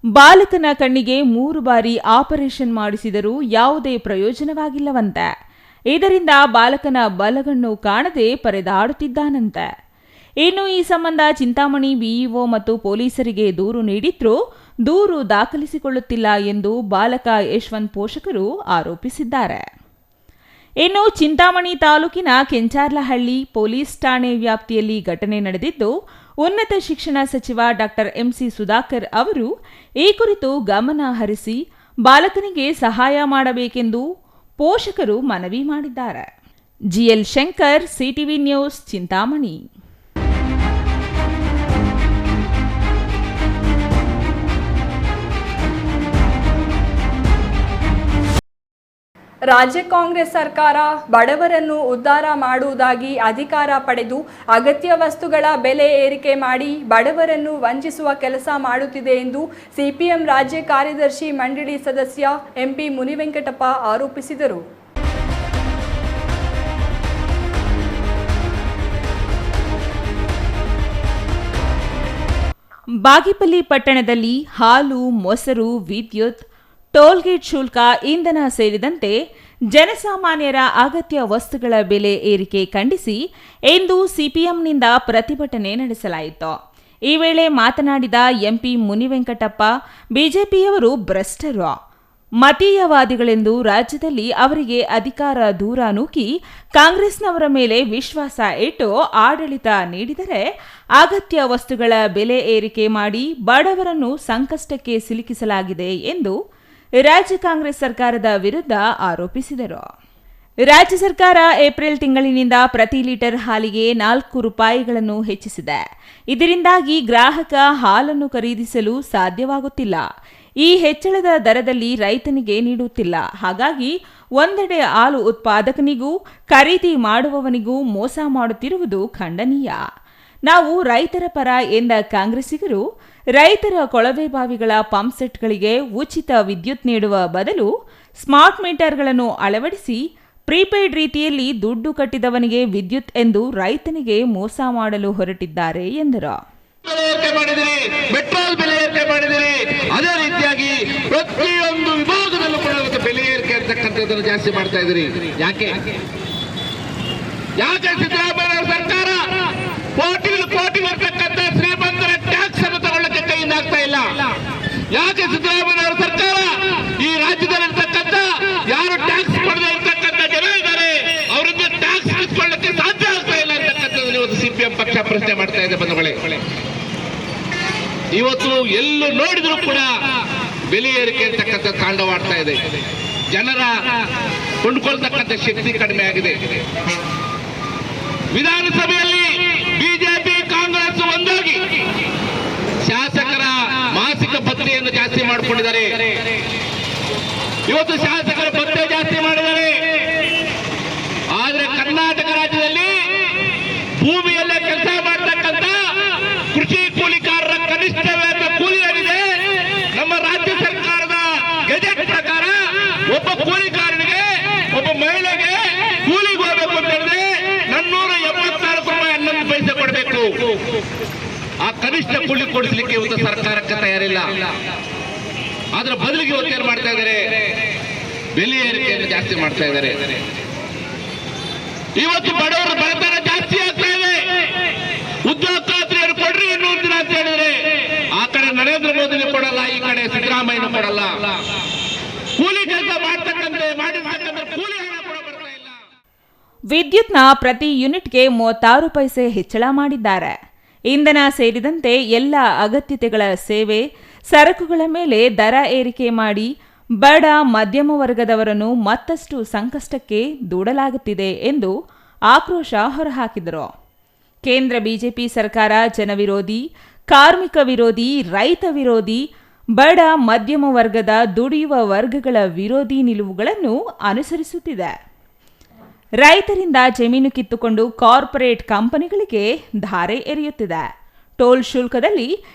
ಬಾಲಕನ ಕಣ್ಣಿಗೆ 3 ಬಾರಿ ಆಪರೇಷನ್ ಮಾಡಿಸಿದರೂ ಯಾವುದೇ ಪ್ರಯೋಜನವಾಗಿಲ್ಲವಂತೆ. ಇದರಿಂದ ಬಾಲಕನ ಬಲಗಣ್ಣು ಕಾಣದೆ ಪರದಾಡುತ್ತಿದ್ದಾನಂತೆ. ಇನ್ನು ಈ ಸಂಬಂಧ ಚಿಂತಾಮಣಿ ಬಿಇಒ ಮತ್ತು ಪೊಲೀಸರಿಗೆ ದೂರು ನೀಡಿದ್ರೂ ದೂರು ದಾಖಲಿಸಿಕೊಳ್ಳುತ್ತಿಲ್ಲ ಎಂದು ಬಾಲಕ ಯಶವಂತ್ ಪೋಷಕರು ಆರೋಪಿಸಿದ್ದಾರೆ. ಇನ್ನು ಚಿಂತಾಮಣಿ ತಾಲೂಕಿನ ಕೆಂಚಾರ್ಲಹಳ್ಳಿ ಪೊಲೀಸ್ ಠಾಣೆ ವ್ಯಾಪ್ತಿಯಲ್ಲಿ ಘಟನೆ ನಡೆದಿದ್ದು, ಉನ್ನತ ಶಿಕ್ಷಣ ಸಚಿವ ಡಾಕ್ಟರ್ ಎಂಸಿ ಸುಧಾಕರ್ ಅವರು ಈ ಕುರಿತು ಗಮನ ಹರಿಸಿ ಬಾಲಕನಿಗೆ ಸಹಾಯ ಮಾಡಬೇಕೆಂದು ಪೋಷಕರು ಮನವಿ ಮಾಡಿದ್ದಾರೆ. GL Shankar, CTV news, Chintamani. ರಾಜ್ಯ ಕಾಂಗ್ರೆಸ್ ಸರ್ಕಾರ ಬಡವರನ್ನು ಉದ್ಧಾರ ಮಾಡುವುದಾಗಿ ಅಧಿಕಾರ ಪಡೆದು ಅಗತ್ಯ ವಸ್ತುಗಳ ಬೆಲೆ ಏರಿಕೆ ಮಾಡಿ ಬಡವರನ್ನು ವಂಚಿಸುವ ಕೆಲಸ ಮಾಡುತ್ತಿದೆ ಎಂದು ಸಿಪಿಎಂ ರಾಜ್ಯ ಕಾರ್ಯದರ್ಶಿ ಮಂಡಳಿ ಸದಸ್ಯ ಎಂಪಿ ಮುನಿವೆಂಕಟಪ್ಪ ಆರೋಪಿಸಿದರು. ಬಾಗೇಪಲ್ಲಿ ಪಟ್ಟಣದಲ್ಲಿ ಹಾಲು, ಮೊಸರು, ವಿದ್ಯುತ್, ಟೋಲ್ಗೇಟ್ ಶುಲ್ಕ, ಇಂಧನ ಸೇರಿದಂತೆ ಜನಸಾಮಾನ್ಯರ ಅಗತ್ಯ ವಸ್ತುಗಳ ಬೆಲೆ ಏರಿಕೆ ಖಂಡಿಸಿ ಇಂದು ಸಿಪಿಎಂನಿಂದ ಪ್ರತಿಭಟನೆ ನಡೆಸಲಾಯಿತು. ಈ ವೇಳೆ ಮಾತನಾಡಿದ ಎಂಪಿ ಮುನಿವೆಂಕಟಪ್ಪ, ಬಿಜೆಪಿಯವರು ಭ್ರಷ್ಟರು, ಮತೀಯವಾದಿಗಳೆಂದು ರಾಜ್ಯದಲ್ಲಿ ಅವರಿಗೆ ಅಧಿಕಾರ ದೂರ ನೂಕಿ ಕಾಂಗ್ರೆಸ್ನವರ ಮೇಲೆ ವಿಶ್ವಾಸ ಇಟ್ಟು ಆಡಳಿತ ನೀಡಿದರೆ ಅಗತ್ಯ ವಸ್ತುಗಳ ಬೆಲೆ ಏರಿಕೆ ಮಾಡಿ ಬಡವರನ್ನು ಸಂಕಷ್ಟಕ್ಕೆ ಸಿಲುಕಿಸಲಾಗಿದೆ ಎಂದು ರಾಜ್ಯ ಕಾಂಗ್ರೆಸ್ ಸರ್ಕಾರದ ವಿರುದ್ಧ ಆರೋಪಿಸಿದರು. ರಾಜ್ಯ ಸರ್ಕಾರ ಏಪ್ರಿಲ್ ತಿಂಗಳಿನಿಂದ ಪ್ರತಿ ಲೀಟರ್ ಹಾಲಿಗೆ 4 ರೂಪಾಯಿಗಳನ್ನು ಹೆಚ್ಚಿಸಿದೆ. ಇದರಿಂದಾಗಿ ಗ್ರಾಹಕ ಹಾಲನ್ನು ಖರೀದಿಸಲು ಸಾಧ್ಯವಾಗುತ್ತಿಲ್ಲ. ಈ ಹೆಚ್ಚಳದ ದರದಲ್ಲಿ ರೈತನಿಗೆ ನೀಡುತ್ತಿಲ್ಲ. ಹಾಗಾಗಿ ಒಂದೆಡೆ ಹಾಲು ಉತ್ಪಾದಕನಿಗೂ ಖರೀದಿ ಮಾಡುವವನಿಗೂ ಮೋಸ ಮಾಡುತ್ತಿರುವುದು ಖಂಡನೀಯ. ನಾವು ರೈತರ ಪರ ಎಂದ ಕಾಂಗ್ರೆಸ್ಸಿಗರು ರೈತರ ಕೊಳವೆ ಬಾವಿಗಳ ಪಂಪ್ಸೆಟ್ಗಳಿಗೆ ಉಚಿತ ವಿದ್ಯುತ್ ನೀಡುವ ಬದಲು ಸ್ಮಾರ್ಟ್ ಮೀಟರ್ಗಳನ್ನು ಅಳವಡಿಸಿ ಪ್ರೀಪೇಯ್ಡ್ ರೀತಿಯಲ್ಲಿ ದುಡ್ಡು ಕಟ್ಟಿದವನಿಗೆ ವಿದ್ಯುತ್ ಎಂದು ರೈತನಿಗೆ ಮೋಸ ಮಾಡಲು ಹೊರಟಿದ್ದಾರೆ ಎಂದರು. ಪೆಟ್ರೋಲ್ ಬೆಲೆ ಏರಿಕೆ ಮಾಡಿದಿರಿ, ಅದೇ ರೀತಿಯಾಗಿ ಪ್ರತಿಯೊಂದು ವಿಭಾಗದಲ್ಲೂ ಕೂಡ ಬೆಲೆ ಏರಿಕೆ ಅಂತಕ್ಕಂಥದ್ದನ್ನು ಜಾಸ್ತಿ ಮಾಡ್ತಾ ಇದ್ದೀರಿ. ಯಾಕೆ ಸಿದ್ದರಾಮಯ್ಯ ಸರ್ಕಾರ ಕೋಟಿ ಬರ್ತಕ್ಕಂಥ ಶ್ರೀಮಂತರ ಟ್ಯಾಕ್ಸ್ ಅನ್ನು ತಗೊಳ್ಳಕ್ಕೆ ಕೈಯಿಂದ ಆಗ್ತಾ ಇಲ್ಲ? ಯಾಕೆ ಸಿದ್ದರಾಮಯ್ಯ ಸರ್ಕಾರ ಈ ರಾಜ್ಯದಲ್ಲಿರ್ತಕ್ಕಂಥ ಯಾರು ಟ್ಯಾಕ್ಸ್ ಕೊಡದೆ ಇರ್ತಕ್ಕಂಥ ಜನ ಇದ್ದಾರೆ ಅವರಿಂದ ಟ್ಯಾಕ್ಸ್ ಇಸ್ಕೊಳ್ಳಕ್ಕೆ ಸಾಧ್ಯ ಆಗ್ತಾ ಇಲ್ಲ ಅಂತಕ್ಕಂಥದ್ದು ಇವತ್ತು ಸಿಪಿಎಂ ಪಕ್ಷ ಪ್ರಶ್ನೆ ಮಾಡ್ತಾ ಇದೆ. ಬಂಧುಗಳೇ, ಇವತ್ತು ಎಲ್ಲೂ ನೋಡಿದ್ರು ಕೂಡ ಬೆಲೆ ಏರಿಕೆ ಅಂತಕ್ಕಂಥ ತಾಂಡವಾಡ್ತಾ ಇದೆ. ಜನರ ಕೊಂಡ್ಕೊಳ್ತಕ್ಕಂಥ ಶಕ್ತಿ ಕಡಿಮೆ ಆಗಿದೆ. ವಿಧಾನಸಭೆಯಲ್ಲಿ ಬಿಜೆಪಿ ಕಾಂಗ್ರೆಸ್ ಒಂದಾಗಿ ಶಾಸಕರ ಮಾಸಿಕ ಭತ್ಯೆಯನ್ನು ಜಾಸ್ತಿ ಮಾಡಿಕೊಂಡಿದ್ದಾರೆ. ಇವತ್ತು ಶಾಸಕರ ಭತ್ಯೆ ಜಾಸ್ತಿ ಮಾಡಿದ್ದಾರೆ. ಆದ್ರೆ ಕರ್ನಾಟಕ ರಾಜ್ಯದಲ್ಲಿ ಭೂಮಿಯಲ್ಲೇ ಕೆಲಸ ಮಾಡತಕ್ಕಂಥ ಕೃಷಿ ಕೂಲಿಕಾರರ ಕನಿಷ್ಠ ವೇತನ ಕೂಲಿ ಏನಿದೆ, ನಮ್ಮ ರಾಜ್ಯ ಸರ್ಕಾರದ ಗೆಜೆಟ್ ಪ್ರಕಾರ ಒಬ್ಬ ಕೂಲಿಕಾರನಿಗೆ, ಒಬ್ಬ ಮಹಿಳೆಗೆ ಕೂಲಿಗೆ ಹೋಗಬೇಕು ಅಂತ ಹೇಳಿದ್ರೆ 474 ರೂಪಾಯಿ 11 ಪೈಸೆ ಕೊಡಬೇಕು. ಆ ಕನಿಷ್ಠ ಕೂಲಿ ಕೊಡಿಸಲಿಕ್ಕೆ ಇವತ್ತು ಸರ್ಕಾರಕ್ಕೆ ತಯಾರಿಲ್ಲ. ಅದರ ಬದಲಿಗೆ ಇವತ್ತು ಏನ್ ಮಾಡ್ತಾ ಇದ್ದಾರೆ? ಬೆಲೆ ಏರಿಕೆಯನ್ನು ಜಾಸ್ತಿ ಮಾಡ್ತಾ ಇದ್ದಾರೆ. ಇವತ್ತು ಬಡವರ ಬಡತನ ಜಾಸ್ತಿ ಆಗ್ತಾ ಇದೆ. ಉದ್ಯೋಗ ಖಾತ್ರಿಯನ್ನು ಕೊಡ್ರಿ ಇನ್ನೊಂದು ದಿನ ಅಂತ ಹೇಳಿದ್ರೆ ಆ ಕಡೆ ನರೇಂದ್ರ ಮೋದಿನೂ ಕೊಡಲ್ಲ, ಈ ಕಡೆ ಸಿದ್ದರಾಮಯ್ಯನೂ ಕೊಡಲ್ಲ. ಕೂಲಿ ಕೆಲಸ ಮಾಡಿರ್ತಕ್ಕಂಥ ಕೂಲಿ ಹಣ ಕೂಡ ಬರ್ತಾ ಇಲ್ಲ. ವಿದ್ಯುತ್ನ ಪ್ರತಿ ಯೂನಿಟ್ಗೆ 36 ಪೈಸೆ ಹೆಚ್ಚಳ ಮಾಡಿದ್ದಾರೆ. ಇಂಧನ ಸೇರಿದಂತೆ ಎಲ್ಲ ಅಗತ್ಯತೆಗಳ ಸೇವೆ, ಸರಕುಗಳ ಮೇಲೆ ದರ ಏರಿಕೆ ಮಾಡಿ ಬಡ ಮಧ್ಯಮ ವರ್ಗದವರನ್ನು ಮತ್ತಷ್ಟು ಸಂಕಷ್ಟಕ್ಕೆ ದೂಡಲಾಗುತ್ತಿದೆ ಎಂದು ಆಕ್ರೋಶ ಹೊರಹಾಕಿದರು. ಕೇಂದ್ರ ಬಿಜೆಪಿ ಸರ್ಕಾರ ಜನವಿರೋಧಿ, ಕಾರ್ಮಿಕ ವಿರೋಧಿ, ರೈತ ವಿರೋಧಿ, ಬಡ ಮಧ್ಯಮ ವರ್ಗದ ದುಡಿಯುವ ವರ್ಗಗಳ ವಿರೋಧಿ ನಿಲುವುಗಳನ್ನು ಅನುಸರಿಸುತ್ತಿದೆ. ರೈತರಿಂದ ಜಮೀನು ಕಿತ್ತುಕೊಂಡು ಕಾರ್ಪೊರೇಟ್ ಕಂಪನಿಗಳಿಗೆ ಧಾರೆ ಎರೆಯುತ್ತಿದೆ. ಟೋಲ್ ಶುಲ್ಕದಲ್ಲಿ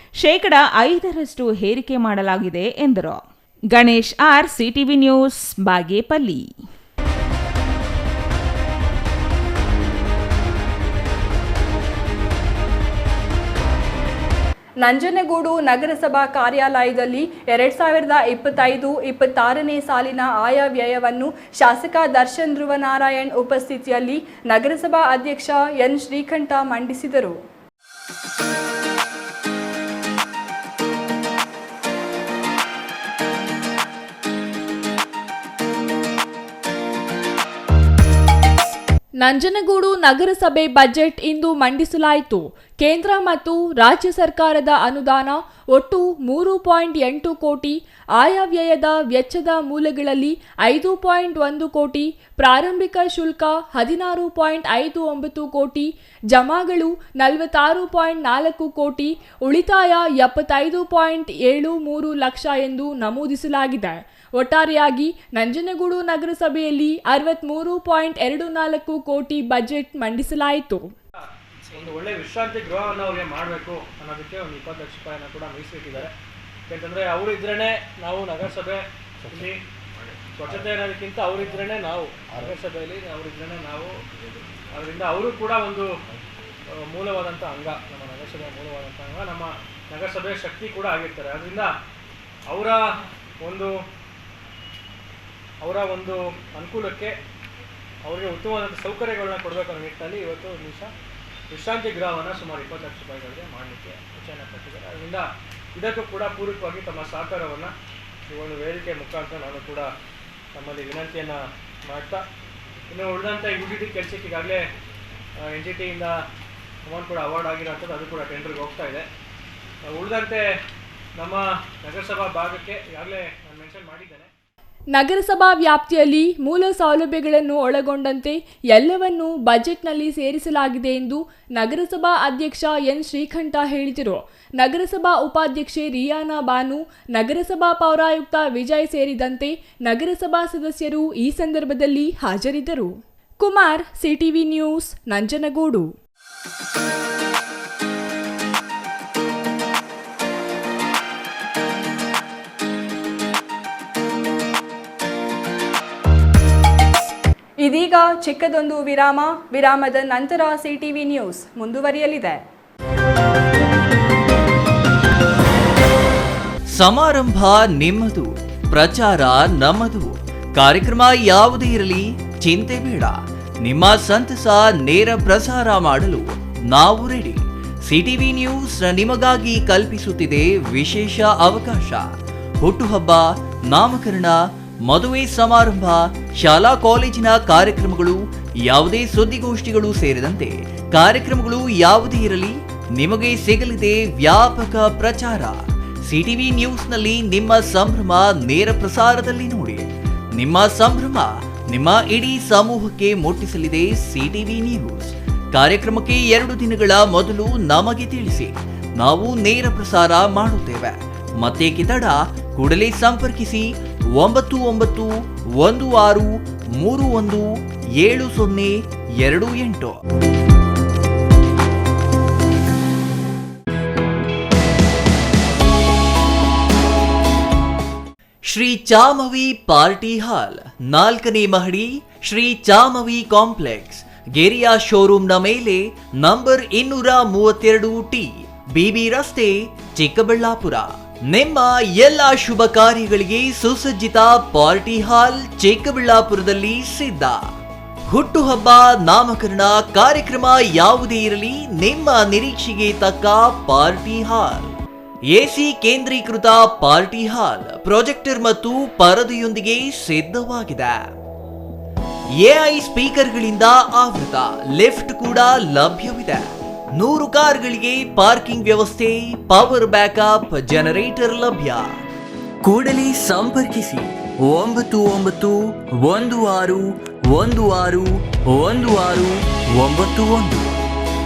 5% ಹೇರಿಕೆ ಮಾಡಲಾಗಿದೆ ಎಂದರು. Ganesh R, CTV news, Bagepalli. Nanjangud ನಗರಸಭಾ ಕಾರ್ಯಾಲಯದಲ್ಲಿ 2025-26ನೇ ಸಾಲಿನ ಆಯವ್ಯಯವನ್ನು ಶಾಸಕ ದರ್ಶನ್ ಧ್ರುವನಾರಾಯಣ್ ಉಪಸ್ಥಿತಿಯಲ್ಲಿ ನಗರಸಭಾ ಅಧ್ಯಕ್ಷ ಎನ್ ಶ್ರೀಕಂಠ ಮಂಡಿಸಿದರು. ನಂಜನಗೂಡು ನಗರಸಭೆ ಬಜೆಟ್ ಇಂದು ಮಂಡಿಸಲಾಯಿತು. ಕೇಂದ್ರ ಮತ್ತು ರಾಜ್ಯ ಸರ್ಕಾರದ ಅನುದಾನ ಒಟ್ಟು 3.8 ಕೋಟಿ, ಆಯವ್ಯಯದ ವೆಚ್ಚದ ಮೂಲಗಳಲ್ಲಿ 5.1 ಕೋಟಿ, ಪ್ರಾರಂಭಿಕ ಶುಲ್ಕ 16.59 ಕೋಟಿ, ಜಮಾಗಳು 46.4 ಕೋಟಿ, ಉಳಿತಾಯ 75.73 ಲಕ್ಷ ಎಂದು ನಮೂದಿಸಲಾಗಿದೆ. ಒಟ್ಟಾರೆಯಾಗಿ ನಂಜನಗೂಡು ನಗರಸಭೆಯಲ್ಲಿ 63.24 ಕೋಟಿ ಬಜೆಟ್ ಮಂಡಿಸಲಾಯಿತು. ಒಂದು ಒಳ್ಳೆ ವಿಶ್ರಾಂತಿ ಗೃಹವನ್ನು ಅವ್ರಿಗೆ ಮಾಡಬೇಕು ಅನ್ನೋದಕ್ಕೆ ಒಂದು 20 ಲಕ್ಷ ರೂಪಾಯಿನ ಕೂಡ ಮೀಸಲಿಟ್ಟಿದ್ದಾರೆ. ಯಾಕಂದರೆ ಅವರು ಇದ್ರೇ ನಾವು ನಗರಸಭೆ ಇಲ್ಲಿ ಸ್ವಚ್ಛತೆ ಅನ್ನೋದಕ್ಕಿಂತ ಅವರಿದ್ರೇ ನಾವು ನಗರಸಭೆಯಲ್ಲಿ ಅವರಿದ್ರೇ ನಾವು, ಅದರಿಂದ ಅವರು ಕೂಡ ಒಂದು ಮೂಲವಾದಂಥ ಅಂಗ, ನಮ್ಮ ನಗರಸಭೆಯ ಮೂಲವಾದಂಥ ಅಂಗ, ನಮ್ಮ ನಗರಸಭೆಯ ಶಕ್ತಿ ಕೂಡ ಆಗಿರ್ತಾರೆ. ಅದರಿಂದ ಅವರ ಒಂದು ಅನುಕೂಲಕ್ಕೆ ಅವರಿಗೆ ಉತ್ತಮವಾದಂಥ ಸೌಕರ್ಯಗಳನ್ನ ಕೊಡಬೇಕು ಅನ್ನೋ ನಿಟ್ಟಿನಲ್ಲಿ ಇವತ್ತು ಒಂದು ನಿಮಿಷ ವಿಶ್ರಾಂತಿ ಗೃಹವನ್ನು ಸುಮಾರು 20 ಲಕ್ಷ ರೂಪಾಯಿಗಳಿಗೆ ಮಾಡಲಿಕ್ಕೆ ಇಚ್ಛೆಯನ್ನು ಪಟ್ಟಿದ್ದಾರೆ. ಅದರಿಂದ ಇದಕ್ಕೂ ಕೂಡ ಪೂರಕವಾಗಿ ತಮ್ಮ ಸಹಕಾರವನ್ನು ಈ ಒಂದು ವೇದಿಕೆ ಮುಖಾಂತರ ನಾನು ಕೂಡ ತಮ್ಮಲ್ಲಿ ವಿನಂತಿಯನ್ನು ಮಾಡ್ತಾ, ಇನ್ನು ಉಳಿದಂಥ UGT ಕೆಲಸಕ್ಕೆ ಈಗಾಗಲೇ NGTಯಿಂದ ಅಮೌಂಟ್ ಕೂಡ ಅವಾರ್ಡ್ ಆಗಿರೋಂಥದ್ದು, ಅದು ಕೂಡ ಟೆಂಡರ್ಗೆ ಹೋಗ್ತಾ ಇದೆ. ಉಳಿದಂತೆ ನಮ್ಮ ನಗರಸಭಾ ಭಾಗಕ್ಕೆ ಈಗಾಗಲೇ ನಾನು ಮೆನ್ಷನ್ ಮಾಡಿದ್ದೇನೆ. ನಗರಸಭಾ ವ್ಯಾಪ್ತಿಯಲ್ಲಿ ಮೂಲ ಸೌಲಭ್ಯಗಳನ್ನು ಒಳಗೊಂಡಂತೆ ಎಲ್ಲವನ್ನೂ ಬಜೆಟ್ನಲ್ಲಿ ಸೇರಿಸಲಾಗಿದೆ ಎಂದು ನಗರಸಭಾ ಅಧ್ಯಕ್ಷ ಎನ್ ಶ್ರೀಕಂಠ ಹೇಳಿದರು. ನಗರಸಭಾ ಉಪಾಧ್ಯಕ್ಷೆ ರಿಯಾನಾ ಬಾನು, ನಗರಸಭಾ ಪೌರಾಯುಕ್ತ ವಿಜಯ್ ಸೇರಿದಂತೆ ನಗರಸಭಾ ಸದಸ್ಯರು ಈ ಸಂದರ್ಭದಲ್ಲಿ ಹಾಜರಿದ್ದರು. Kumar, CTV news, Nanjangud. ಇದೀಗ ಚಿಕ್ಕದೊಂದು ವಿರಾಮದ ನಂತರ ಸಿಟಿವಿ ನ್ಯೂಸ್ ಮುಂದುವರಿಯಲಿದೆ. ಸಮಾರಂಭ ನಿಮ್ಮದು, ಪ್ರಚಾರ ನಮ್ಮದು. ಕಾರ್ಯಕ್ರಮ ಯಾವುದೇ ಇರಲಿ ಚಿಂತೆ ಬೇಡ. ನಿಮ್ಮ ಸಂತಸ ನೇರ ಪ್ರಸಾರ ಮಾಡಲು ನಾವು ರೆಡಿ. ಸಿಟಿವಿ ನ್ಯೂಸ್ ನಿಮಗಾಗಿ ಕಲ್ಪಿಸುತ್ತಿದೆ ವಿಶೇಷ ಅವಕಾಶ. ಹುಟ್ಟುಹಬ್ಬ, ನಾಮಕರಣ, ಮದುವೆ ಸಮಾರಂಭ, ಶಾಲಾ ಕಾಲೇಜಿನ ಕಾರ್ಯಕ್ರಮಗಳು, ಯಾವುದೇ ಸುದ್ದಿಗೋಷ್ಠಿಗಳು ಸೇರಿದಂತೆ ಕಾರ್ಯಕ್ರಮಗಳು ಯಾವುದೇ ಇರಲಿ ನಿಮಗೆ ಸಿಗಲಿದೆ ವ್ಯಾಪಕ ಪ್ರಚಾರ. ಸಿಟಿವಿ ನ್ಯೂಸ್ನಲ್ಲಿ ನಿಮ್ಮ ಸಂಭ್ರಮ ನೇರ ಪ್ರಸಾರದಲ್ಲಿ ನೋಡಿ. ನಿಮ್ಮ ಸಂಭ್ರಮ ನಿಮ್ಮ ಇಡೀ ಸಮೂಹಕ್ಕೆ ಮುಟ್ಟಿಸಲಿದೆ ಸಿಟಿವಿ ನ್ಯೂಸ್. ಕಾರ್ಯಕ್ರಮಕ್ಕೆ 2 ದಿನಗಳ ಮೊದಲು ನಮಗೆ ತಿಳಿಸಿ, ನಾವು ನೇರ ಪ್ರಸಾರ ಮಾಡುತ್ತೇವೆ. ಮತ್ತೇಕೆ ತಡ, ಕೂಡಲೇ ಸಂಪರ್ಕಿಸಿ 9916317028. ಶ್ರೀ ಚಾಮವಿ ಪಾರ್ಟಿ ಹಾಲ್, 4ನೇ ಮಹಡಿ, ಶ್ರೀ ಚಾಮವಿ ಕಾಂಪ್ಲೆಕ್ಸ್, ಗೆರಿಯಾ ಶೋರೂಮ್ನ ಮೇಲೆ, ನಂಬರ್ 232T, BB ರಸ್ತೆ, ಚಿಕ್ಕಬಳ್ಳಾಪುರ. ನಿಮ್ಮ ಎಲ್ಲ ಶುಭ ಕಾರ್ಯಗಳಿಗೆ ಸುಸಜ್ಜಿತ ಪಾರ್ಟಿ ಹಾಲ್ ಚಿಕ್ಕಬಳ್ಳಾಪುರದಲ್ಲಿ ಸಿದ್ಧ. ಹುಟ್ಟುಹಬ್ಬ, ನಾಮಕರಣ ಕಾರ್ಯಕ್ರಮ ಯಾವುದೇ ಇರಲಿ ನಿಮ್ಮ ನಿರೀಕ್ಷೆಗೆ ತಕ್ಕ ಪಾರ್ಟಿ ಹಾಲ್. AC ಕೇಂದ್ರೀಕೃತ ಪಾರ್ಟಿ ಹಾಲ್, ಪ್ರೊಜೆಕ್ಟರ್ ಮತ್ತು ಪರದೆಯೊಂದಿಗೆ ಸಿದ್ಧವಾಗಿದೆ. AI ಸ್ಪೀಕರ್ಗಳಿಂದ ಆವೃತ, ಲಿಫ್ಟ್ ಕೂಡ ಲಭ್ಯವಿದೆ. 100 ಕಾರ್ಗಳಿಗೆ ಪಾರ್ಕಿಂಗ್ ವ್ಯವಸ್ಥೆ, ಪವರ್ ಬ್ಯಾಕಪ್ ಜನರೇಟರ್ ಲಭ್ಯ. ಕೂಡಲೇ ಸಂಪರ್ಕಿಸಿ 9916161691.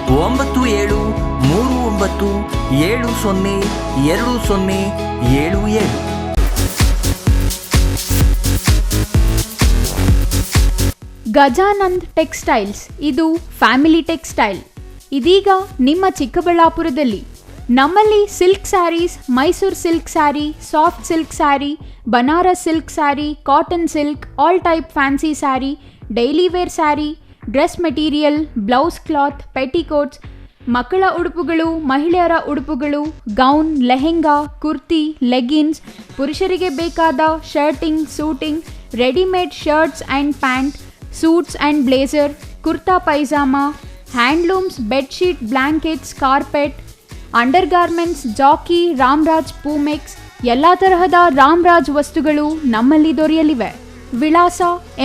9737202077. ಗಜಾನಂದ್ ಟೆಕ್ಸ್ಟೈಲ್ಸ್ ಇದು ಫ್ಯಾಮಿಲಿ ಟೆಕ್ಸ್ಟೈಲ್. ಇದೀಗ ನಿಮ್ಮ ಚಿಕ್ಕಬಳ್ಳಾಪುರದಲ್ಲಿ. ನಮ್ಮಲ್ಲಿ silk saris, Mysuru silk sari, soft silk sari, Banaras silk sari, cotton silk, all type fancy sari, daily wear sari, dress material, blouse cloth, petticoats, ಮಕ್ಕಳ ಉಡುಪುಗಳು, ಮಹಿಳೆಯರ ಉಡುಪುಗಳು, ಗೌನ್, ಲೆಹೆಂಗಾ, ಕುರ್ತಿ, ಲೆಗಿನ್ಸ್, ಪುರುಷರಿಗೆ ಬೇಕಾದ shirting, suiting, readymade shirts and pant, suits and blazer, kurta pyjama, handlooms, bedsheet, blankets, carpet, under garments, Jockey, Ramraj, Poomex, ಎಲ್ಲ ತರಹದ ರಾಮ್ರಾಜ್ ವಸ್ತುಗಳು ನಮ್ಮಲ್ಲಿ ದೊರೆಯಲಿವೆ. ವಿಳಾಸ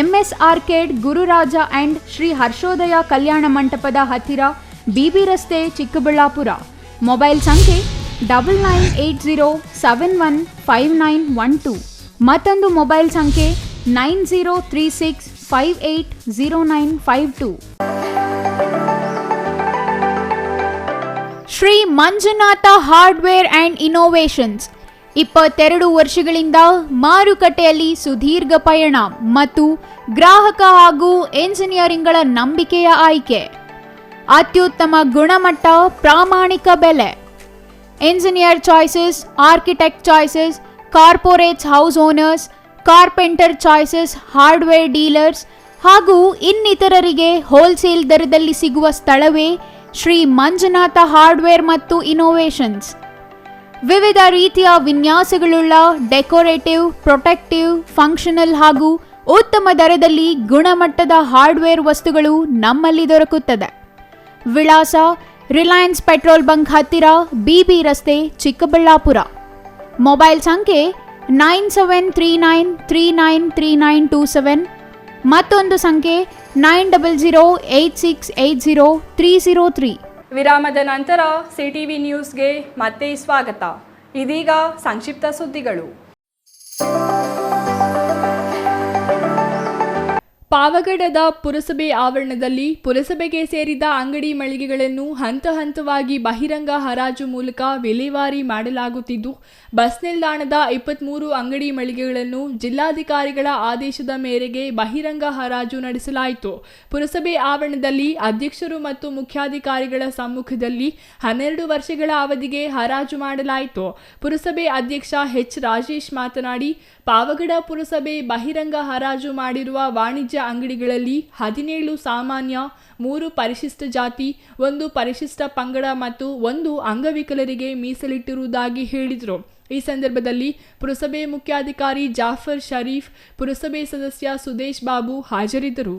MS arcade, Gururaja and Shri Harshodaya ಕಲ್ಯಾಣ ಮಂಟಪದ ಹತ್ತಿರ, BB ರಸ್ತೆ, ಚಿಕ್ಕಬಳ್ಳಾಪುರ. ಮೊಬೈಲ್ ಸಂಖ್ಯೆ 9980715912. ಮತ್ತೊಂದು ಮೊಬೈಲ್ ಸಂಖ್ಯೆ 9036580952. Shri Manjunath hardware and innovations 22 ವರ್ಷಗಳಿಂದ ಮಾರುಕಟ್ಟೆಯಲ್ಲಿ ಸುದೀರ್ಘ ಪಯಣ ಮತ್ತು ಗ್ರಾಹಕ ಹಾಗೂ ಎಂಜಿನಿಯರಿಂಗ್ಗಳ ನಂಬಿಕೆಯ ಆಯ್ಕೆ. ಅತ್ಯುತ್ತಮ ಗುಣಮಟ್ಟ, ಪ್ರಾಮಾಣಿಕ ಬೆಲೆ. Engineer choices, architect choices, corporates, house owners, carpenter choices, hardware dealers ಹಾಗೂ ಇನ್ನಿತರರಿಗೆ ಹೋಲ್ಸೇಲ್ ದರದಲ್ಲಿ ಸಿಗುವ ಸ್ಥಳವೇ ಶ್ರೀ ಮಂಜುನಾಥ ಹಾರ್ಡ್ವೇರ್ ಮತ್ತು ಇನೋವೇಷನ್ಸ್. ವಿವಿಧ ರೀತಿಯ ವಿನ್ಯಾಸಗಳುಳ್ಳ ಡೆಕೋರೇಟಿವ್, ಪ್ರೊಟೆಕ್ಟಿವ್, ಫಂಕ್ಷನಲ್ ಹಾಗೂ ಉತ್ತಮ ದರದಲ್ಲಿ ಗುಣಮಟ್ಟದ ಹಾರ್ಡ್ವೇರ್ ವಸ್ತುಗಳು ನಮ್ಮಲ್ಲಿ ದೊರಕುತ್ತದೆ. ವಿಳಾಸ ರಿಲಯನ್ಸ್ ಪೆಟ್ರೋಲ್ ಬಂಕ್ ಹತ್ತಿರ, BB ರಸ್ತೆ, ಚಿಕ್ಕಬಳ್ಳಾಪುರ. ಮೊಬೈಲ್ ಸಂಖ್ಯೆ 9739393927. ಮತ್ತೊಂದು ಸಂಖ್ಯೆ 9008680303. ವಿರಾಮದ ನಂತರ CTV ನ್ಯೂಸ್ಗೆ ಮತ್ತೆ ಸ್ವಾಗತ. ಇದೀಗ ಸಂಕ್ಷಿಪ್ತ ಸುದ್ದಿಗಳು. ಪಾವಗಡದ ಪುರಸಭೆ ಆವರಣದಲ್ಲಿ ಪುರಸಭೆಗೆ ಸೇರಿದ ಅಂಗಡಿ ಮಳಿಗೆಗಳನ್ನು ಹಂತ ಹಂತವಾಗಿ ಬಹಿರಂಗ ಹರಾಜು ಮೂಲಕ ವಿಲೇವಾರಿ ಮಾಡಲಾಗುತ್ತಿದ್ದು, ಬಸ್ ನಿಲ್ದಾಣದ 23 ಅಂಗಡಿ ಮಳಿಗೆಗಳನ್ನು ಜಿಲ್ಲಾಧಿಕಾರಿಗಳ ಆದೇಶದ ಮೇರೆಗೆ ಬಹಿರಂಗ ಹರಾಜು ನಡೆಸಲಾಯಿತು. ಪುರಸಭೆ ಆವರಣದಲ್ಲಿ ಅಧ್ಯಕ್ಷರು ಮತ್ತು ಮುಖ್ಯಾಧಿಕಾರಿಗಳ ಸಮ್ಮುಖದಲ್ಲಿ 12 ವರ್ಷಗಳ ಅವಧಿಗೆ ಹರಾಜು ಮಾಡಲಾಯಿತು. ಪುರಸಭೆ ಅಧ್ಯಕ್ಷ H. ರಾಜೇಶ್ ಮಾತನಾಡಿ, ಪಾವಗಡ ಪುರಸಭೆ ಬಹಿರಂಗ ಹರಾಜು ಮಾಡಿರುವ ವಾಣಿಜ್ಯ ಅಂಗಡಿಗಳಲ್ಲಿ 17 ಸಾಮಾನ್ಯ, 3 ಪರಿಶಿಷ್ಟ ಜಾತಿ, 1 ಪರಿಶಿಷ್ಟ ಪಂಗಡ ಮತ್ತು 1 ಅಂಗವಿಕಲರಿಗೆ ಮೀಸಲಿಟ್ಟಿರುವುದಾಗಿ ಹೇಳಿದರು. ಈ ಸಂದರ್ಭದಲ್ಲಿ ಪುರಸಭೆ ಮುಖ್ಯಾಧಿಕಾರಿ ಜಾಫರ್ ಶರೀಫ್, ಪುರಸಭೆ ಸದಸ್ಯ ಸುದೇಶ್ ಬಾಬು ಹಾಜರಿದ್ದರು.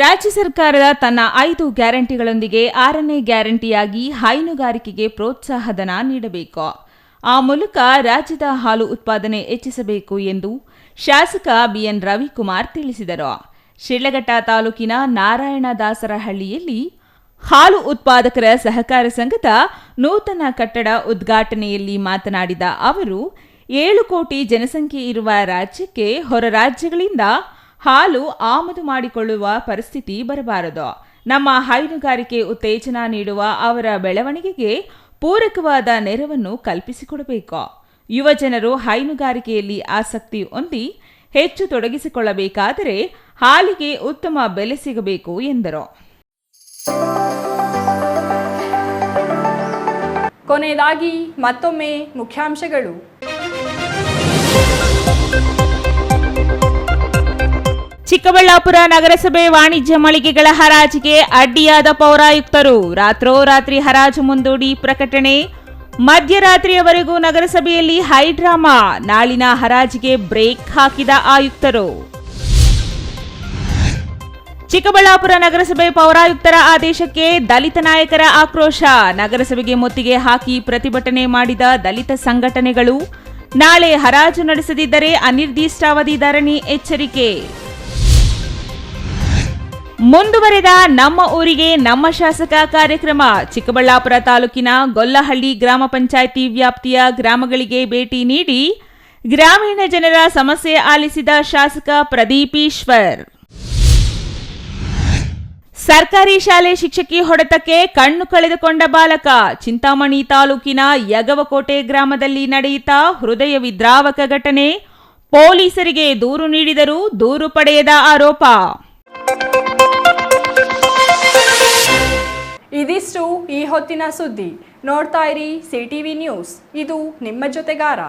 ರಾಜ್ಯ ಸರ್ಕಾರದ ತನ್ನ 5 ಗ್ಯಾರಂಟಿಗಳೊಂದಿಗೆ 6ನೇ ಗ್ಯಾರಂಟಿಯಾಗಿ ಹೈನುಗಾರಿಕೆಗೆ ಪ್ರೋತ್ಸಾಹಧನ ನೀಡಬೇಕು. ಆ ಮೂಲಕ ರಾಜ್ಯದ ಹಾಲು ಉತ್ಪಾದನೆ ಹೆಚ್ಚಿಸಬೇಕು ಎಂದು ಶಾಸಕ BN ರವಿಕುಮಾರ್ ತಿಳಿಸಿದರು. ಶಿಡ್ಲಘಟ್ಟ ತಾಲೂಕಿನ ನಾರಾಯಣದಾಸರಹಳ್ಳಿಯಲ್ಲಿ ಹಾಲು ಉತ್ಪಾದಕರ ಸಹಕಾರ ಸಂಘದ ನೂತನ ಕಟ್ಟಡ ಉದ್ಘಾಟನೆಯಲ್ಲಿ ಮಾತನಾಡಿದ ಅವರು, 7 ಕೋಟಿ ಜನಸಂಖ್ಯೆ ಇರುವ ರಾಜ್ಯಕ್ಕೆ ಹೊರ ರಾಜ್ಯಗಳಿಂದ ಹಾಲು ಆಮದು ಮಾಡಿಕೊಳ್ಳುವ ಪರಿಸ್ಥಿತಿ ಬರಬಾರದು. ನಮ್ಮ ಹೈನುಗಾರಿಕೆ ಉತ್ತೇಜನ ನೀಡುವ ಅವರ ಬೆಳವಣಿಗೆಗೆ ಪೂರಕವಾದ ನೆರವನ್ನು ಕಲ್ಪಿಸಿಕೊಡಬೇಕು. ಯುವ ಜನರು ಹೈನುಗಾರಿಕೆಯಲ್ಲಿ ಆಸಕ್ತಿ ಹೊಂದಿ ಹೆಚ್ಚು ತೊಡಗಿಸಿಕೊಳ್ಳಬೇಕಾದರೆ ಹಾಲಿಗೆ ಉತ್ತಮ ಬೆಲೆ ಸಿಗಬೇಕು ಎಂದರು. ಕೊನೆಯದಾಗಿ ಮತ್ತೊಮ್ಮೆ ಮುಖ್ಯಾಂಶಗಳು. ಚಿಕ್ಕಬಳ್ಳಾಪುರ ನಗರಸಭೆ ವಾಣಿಜ್ಯ ಮಳಿಗೆಗಳ ಹರಾಜಿಗೆ ಅಡ್ಡಿಯಾದ ಪೌರಾಯುಕ್ತರು. ರಾತ್ರೋರಾತ್ರಿ ಹರಾಜು ಮುಂದೂಡಿ ಪ್ರಕಟಣೆ. ಮಧ್ಯರಾತ್ರಿಯವರೆಗೂ ನಗರಸಭೆಯಲ್ಲಿ ಹೈಡ್ರಾಮಾ. ನಾಳಿನ ಹರಾಜಿಗೆ ಬ್ರೇಕ್ ಹಾಕಿದ ಆಯುಕ್ತರು. ಚಿಕ್ಕಬಳ್ಳಾಪುರ ನಗರಸಭೆ ಪೌರಾಯುಕ್ತರ ಆದೇಶಕ್ಕೆ ದಲಿತ ನಾಯಕರ ಆಕ್ರೋಶ. ನಗರಸಭೆಗೆ ಮುತ್ತಿಗೆ ಹಾಕಿ ಪ್ರತಿಭಟನೆ ಮಾಡಿದ ದಲಿತ ಸಂಘಟನೆಗಳು. ನಾಳೆ ಹರಾಜು ನಡೆಸದಿದ್ದರೆ ಅನಿರ್ದಿಷ್ಟಾವಧಿ ಧರಣಿ ಎಚ್ಚರಿಕೆ. ಮುಂದುವರೆದ ನಮ್ಮ ಊರಿಗೆ ನಮ್ಮ ಶಾಸಕ ಕಾರ್ಯಕ್ರಮ. ಚಿಕ್ಕಬಳ್ಳಾಪುರ ತಾಲೂಕಿನ ಗೊಲ್ಲಹಳ್ಳಿ ಗ್ರಾಮ ಪಂಚಾಯಿತಿ ವ್ಯಾಪ್ತಿಯ ಗ್ರಾಮಗಳಿಗೆ ಭೇಟಿ ನೀಡಿ ಗ್ರಾಮೀಣ ಜನರ ಸಮಸ್ಯೆ ಆಲಿಸಿದ ಶಾಸಕ ಪ್ರದೀಪ್ ಈಶ್ವರ್. ಸರ್ಕಾರಿ ಶಾಲೆ ಶಿಕ್ಷಕಿ ಹೊಡೆತಕ್ಕೆ ಕಣ್ಣು ಕಳೆದುಕೊಂಡ ಬಾಲಕ. ಚಿಂತಾಮಣಿ ತಾಲೂಕಿನ ಯಗವಕೋಟೆ ಗ್ರಾಮದಲ್ಲಿ ನಡೆಯಿತ ಹೃದಯ ವಿದ್ರಾವಕ ಘಟನೆ. ಪೊಲೀಸರಿಗೆ ದೂರು ನೀಡಿದರೂ ದೂರು ಪಡೆಯದ ಆರೋಪ. ಇದಿಷ್ಟು ಈ ಹೊತ್ತಿನ ಸುದ್ದಿ. ನೋಡ್ತಾ ಇರಿ ಸಿಟಿವಿ ನ್ಯೂಸ್, ಇದು ನಿಮ್ಮ ಜೊತೆಗಾರ.